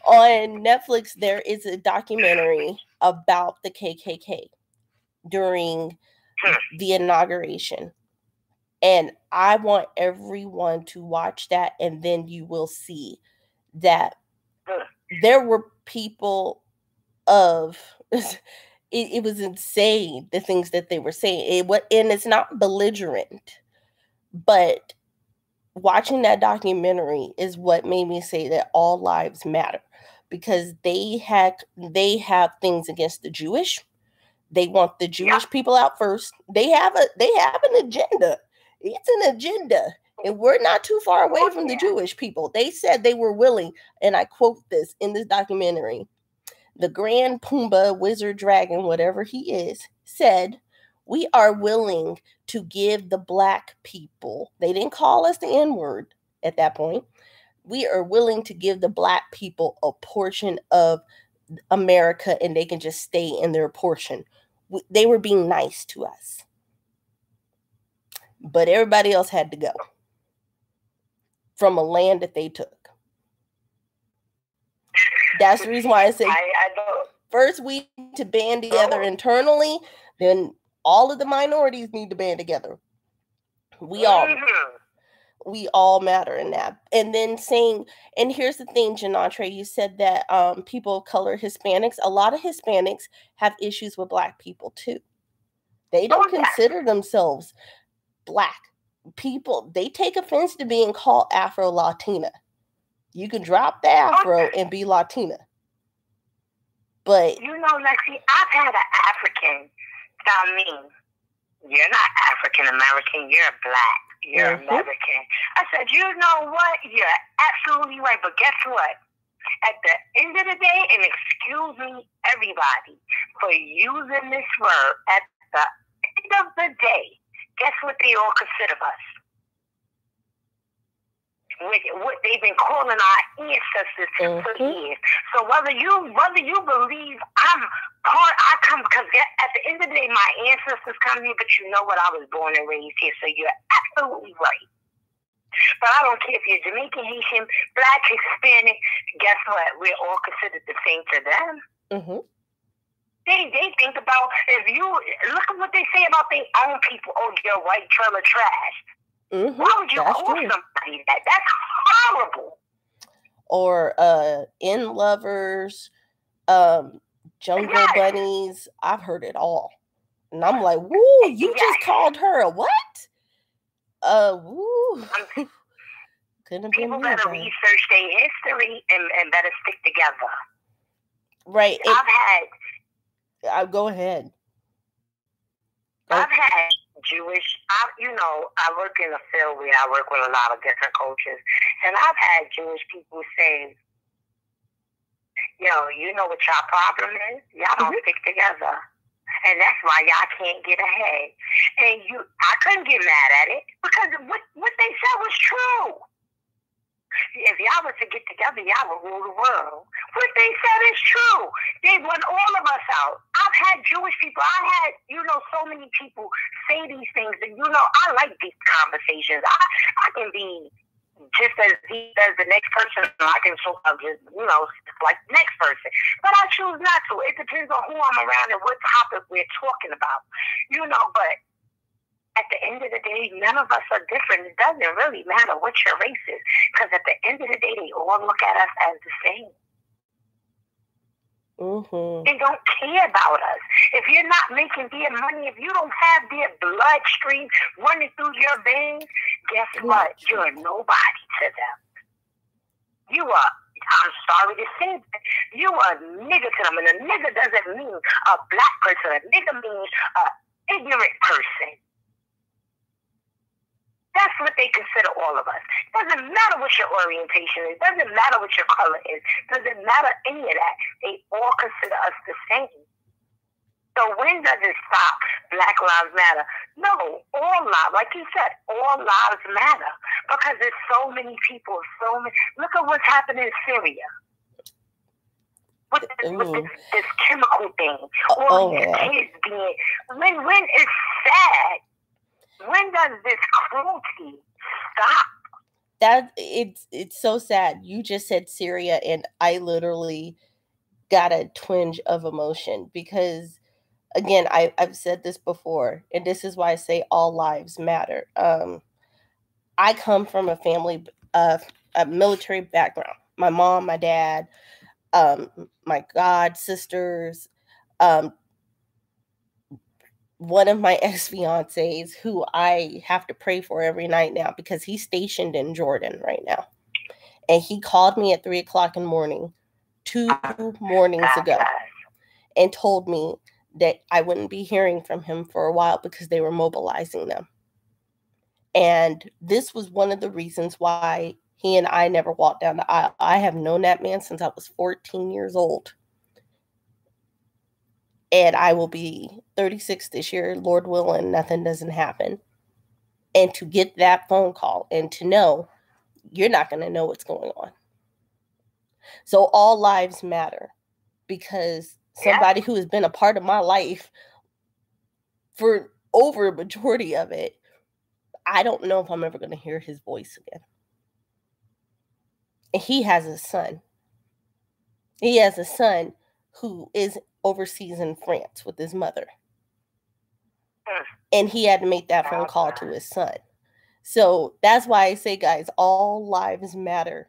On Netflix, there is a documentary about the KKK during the inauguration. And I want everyone to watch that, and then you will see that there were people of... It was insane, the things that they were saying. And it's not belligerent, but watching that documentary is what made me say that all lives matter, because they have things against the Jewish. They want the Jewish people out first. They have an agenda. It's an agenda. And we're not too far away from the Jewish people. They said they were willing, and I quote this in this documentary, the Grand Pumbaa, Wizard, Dragon, whatever he is, said, we are willing to give the black people, they didn't call us the N-word at that point, we are willing to give the black people a portion of America and they can just stay in their portion. They were being nice to us. But everybody else had to go from a land that they took. That's the reason why I say first we need to band together internally, then all of the minorities need to band together. We all matter in that. And then saying, and here's the thing, Janatre, you said that people of color, Hispanics, a lot of Hispanics have issues with black people too. They don't consider themselves black people. They take offense to being called Afro-Latina. You can drop the Afro and be Latina. But
Lexi, I've had an African tell me, you're not African American, you're black. You're American. I said, you know what? You're absolutely right. But guess what? At the end of the day, and excuse me, everybody, for using this word, at the end of the day, Guess what they all consider us? What they've been calling our ancestors for years. So whether you believe I come because at the end of the day, my ancestors come here, but you know what? I was born and raised here, so you're absolutely right. But I don't care if you're Jamaican, Haitian, Black, Hispanic. Guess what? We're all considered the same to them. Mm-hmm. They think about, if you look at what they say about their own people. Oh, you're white trailer trash. Mm-hmm. Why would you call somebody that? That's horrible.
Or in lovers, jungle bunnies. I've heard it all, and I'm like, woo! You just called her a what? Woo! Couldn't have been
People better research their history and better stick together.
Right. Go ahead.
I've had Jewish, I work in a field where I work with a lot of different cultures, and I've had Jewish people say, yo, you know what y'all problem is? Y'all don't stick together. And that's why y'all can't get ahead. And I couldn't get mad at it because what they said was true. If y'all were to get together, y'all would rule the world. What they said is true. They won all of us out. I've had Jewish people. I had, so many people say these things. And, I like these conversations. I can be just as deep as the next person. I can show up just, like the next person. But I choose not to. It depends on who I'm around and what topic we're talking about. But at the end of the day, none of us are different. It doesn't really matter what your race is. Because at the end of the day, they all look at us as the same. Mm-hmm. They don't care about us. If you're not making their money, if you don't have their bloodstream running through your veins, guess what? You're nobody to them. You are, I'm sorry to say that, you are a nigga to them. And a nigga doesn't mean a black person. A nigga means an ignorant person. That's what they consider all of us. Doesn't matter what your orientation is. Doesn't matter what your color is. Doesn't matter any of that. They all consider us the same. So when does it stop? Black Lives Matter. No, all lives, like you said, all lives matter. Because there's so many people, look at what's happening in Syria. With this chemical thing. All these kids being, when it's sad. When does this cruelty stop?
It's so sad. You just said Syria, and I literally got a twinge of emotion because, again, I've said this before, and this is why I say all lives matter. I come from a family of a military background. My mom, my dad, my god sisters, one of my ex-fiancés who I have to pray for every night now because he's stationed in Jordan right now. And he called me at 3:00 in the morning, 2 mornings ago, and told me that I wouldn't be hearing from him for a while because they were mobilizing them. And this was one of the reasons why he and I never walked down the aisle. I have known that man since I was 14 years old. And I will be 36 this year, Lord willing, nothing doesn't happen. And to get that phone call and to know, you're not going to know what's going on. So all lives matter because somebody who has been a part of my life for over a majority of it, I don't know if I'm ever going to hear his voice again. And he has a son. He has a son who is overseas in France with his mother. And he had to make that phone call to his son. So that's why I say, guys, all lives matter.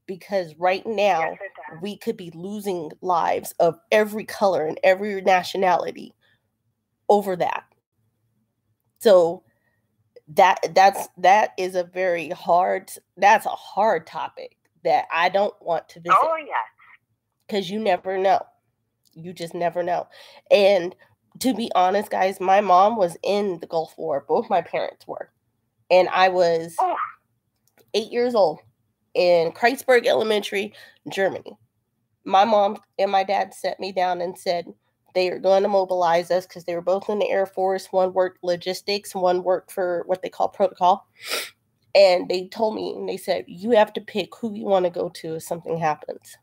Because right now, we could be losing lives of every color and every nationality over that. So that is a very hard topic that I don't want to visit.
Oh, yeah.
Because you never know. You just never know. And to be honest, guys, my mom was in the Gulf War. Both my parents were. And I was 8 years old in Kreisberg Elementary, Germany. My mom and my dad sat me down and said, They are going to mobilize us because they were both in the Air Force. One worked logistics, one worked for what they call protocol. And they told me, and they said, you have to pick who you want to go to if something happens.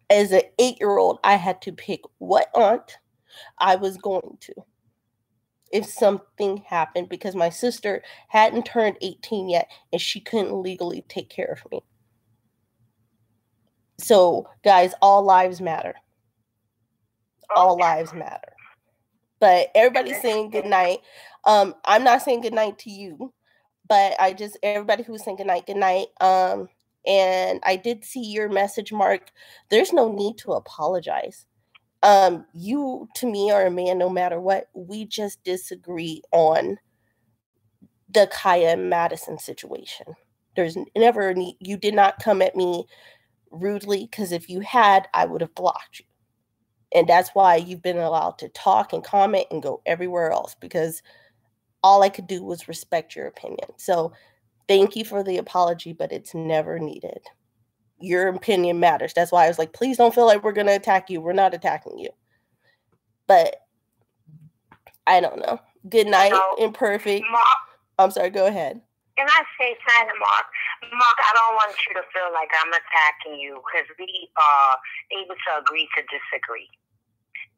As an 8-year-old, I had to pick what aunt I was going to if something happened, because my sister hadn't turned 18 yet and she couldn't legally take care of me. So, guys, all lives matter. All lives matter. But everybody's saying good night. I'm not saying good night to you, but everybody who's saying good night, good night. And I did see your message, Mark. There's no need to apologize. You, to me, are a man no matter what. We just disagree on the Kaya and Madison situation. There's never a need. You did not come at me rudely, because if you had, I would have blocked you. And that's why you've been allowed to talk and comment and go everywhere else, because all I could do was respect your opinion. So thank you for the apology, but it's never needed. Your opinion matters. That's why I was like, please don't feel like we're going to attack you. We're not attacking you. But I don't know. Good night, Imperfect.
Mark,
I'm sorry, go ahead.
Can I say something, Mark? Mark, I don't want you to feel like I'm attacking you, because we are able to agree to disagree.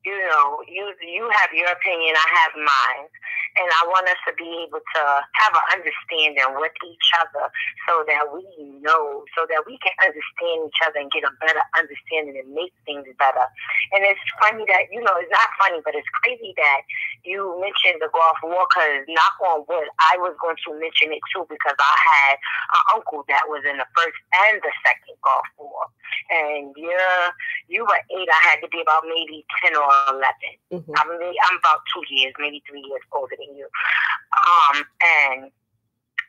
You know, you have your opinion, I have mine. And I want us to be able to have an understanding with each other so that we know, so that we can understand each other and get a better understanding and make things better. And it's funny that, you know, it's not funny, but it's crazy that you mentioned the Gulf War, because knock on wood, I was going to mention it too, because I had an uncle that was in the first and the second Gulf War. And you were 8, I had to be about maybe 10 or 11. Mm-hmm. I'm about 2 years, maybe 3 years older than you. And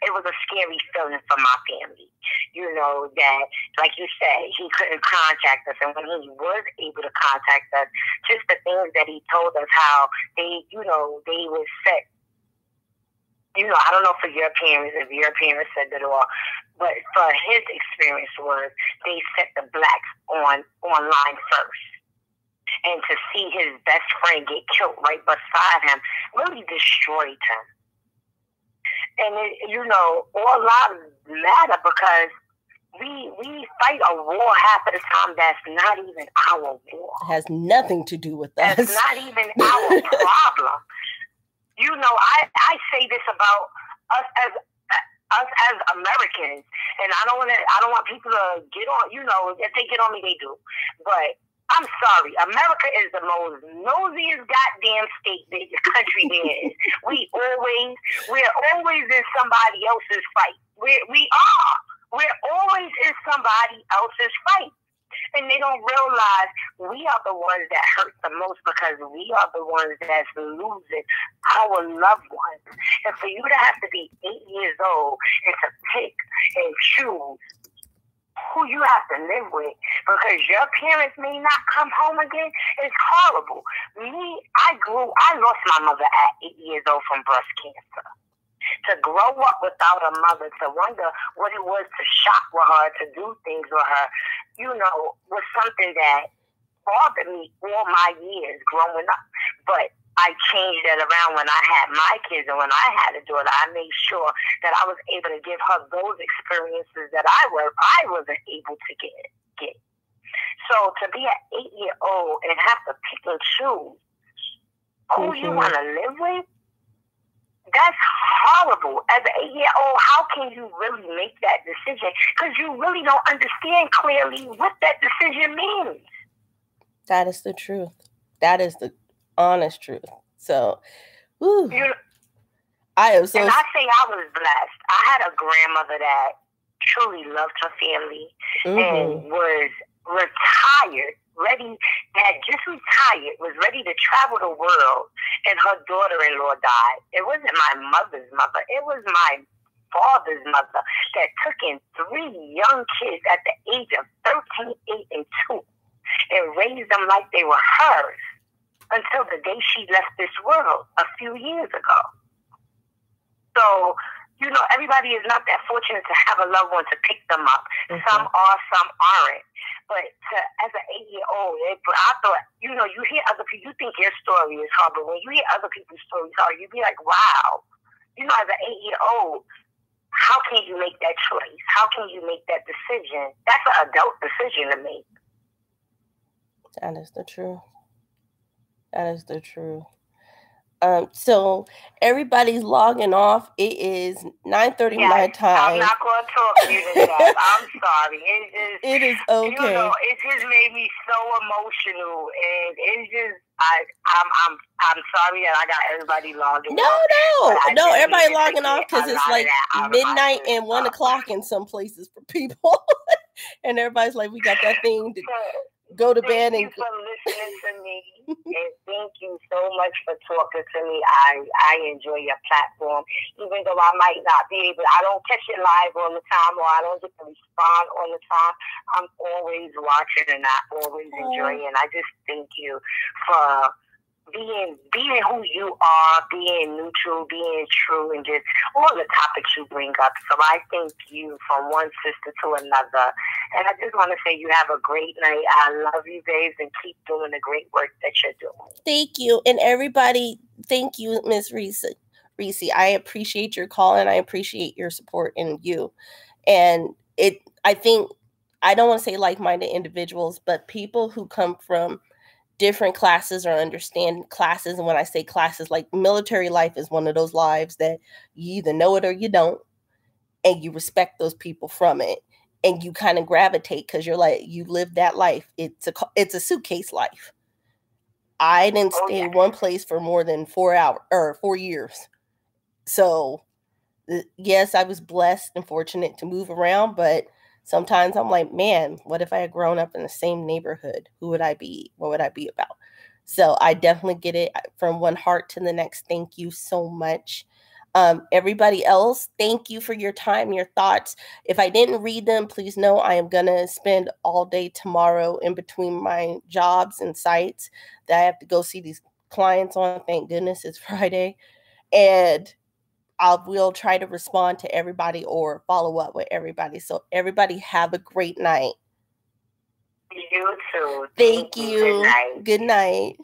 it was a scary feeling for my family. You know, that, like you said, he couldn't contact us. And when he was able to contact us, just the things that he told us, how they, you know, they would set, you know, I don't know for your parents, if your parents said that or, but for his experience was they set the blacks online first. And to see his best friend get killed right beside him really destroyed him. And, you know, all lives matter, because we fight a war half of the time that's not even our war.
It has nothing to do with us.
That's not even our problem. You know, I say this about us as Americans, and I don't want people to get on, you know, if they get on me, they do. But I'm sorry, America is the most nosiest goddamn country there is. We're always in somebody else's fight. We're always in somebody else's fight. And they don't realize we are the ones that hurt the most, because we are the ones that's losing our loved ones. And for you to have to be 8 years old and to pick and choose who you have to live with, because your parents may not come home again, it's horrible. I lost my mother at 8 years old from breast cancer. To grow up without a mother, to wonder what it was to shop with her, to do things with her, you know, was something that bothered me all my years growing up. But I changed that around when I had my kids, and when I had a daughter, I made sure that I was able to give her those experiences that I wasn't able to get. So to be an 8-year-old and have to pick and choose who you want to live with, that's horrible. As an 8-year-old, how can you really make that decision? Because you really don't understand clearly what that decision means.
That is the truth. That is the honest truth. So, whew. I am so.
And I say I was blessed. I had a grandmother that truly loved her family and was retired, had just retired, was ready to travel the world, and her daughter-in-law died. It wasn't my mother's mother. It was my father's mother that took in 3 young kids at the age of 13, 8, and 2 and raised them like they were hers until the day she left this world a few years ago. So you know, everybody is not that fortunate to have a loved one to pick them up. Some are, some aren't. But as an 8-year-old, I thought, you know, you hear other people, you think your story is hard, but when you hear other people's stories hard, you be like, wow. You know, as an 8-year-old, how can you make that choice? How can you make that decision? That's an adult decision to make.
That is the truth. That is the truth. So everybody's logging off. It is 9:30 my time.
I'm not going to talk to you to death. I'm sorry.
It is okay.
You know, it just made me so emotional, and it's just I'm sorry that I got everybody logging off.
No, everybody logging off because it's like midnight and 1 o'clock in some places for people, and everybody's like, we got that thing to go to bed.
Thank you for listening to me, and thank you so much for talking to me. I enjoy your platform, even though I might not be able. I don't catch it live all the time, or I don't get to respond all the time. I'm always watching and I always enjoying. I just thank you for being who you are, being neutral, being true, and just all the topics you bring up. So I thank you from one sister to another. And I just want to say you have a great night. I love you, babes, and keep doing the great work that you're doing.
Thank you. And everybody, thank you, Ms. Reese. I appreciate your call and I appreciate your support in you. And I think, I don't want to say like-minded individuals, but people who come from different classes or understand classes. And when I say classes, like military life is one of those lives that you either know it or you don't, and you respect those people from it. And you kind of gravitate because you're like, you live that life. It's a suitcase life. I didn't stay in one place for more than 4 years. So yes, I was blessed and fortunate to move around, but sometimes I'm like, man, what if I had grown up in the same neighborhood? Who would I be? What would I be about? So I definitely get it from one heart to the next. Thank you so much. Everybody else, thank you for your time, your thoughts. If I didn't read them, please know I am going to spend all day tomorrow in between my jobs and sites that I have to go see these clients on. Thank goodness it's Friday. And I will try to respond to everybody or follow up with everybody. So everybody have a great night.
You too.
Thank you. Good night. Good night.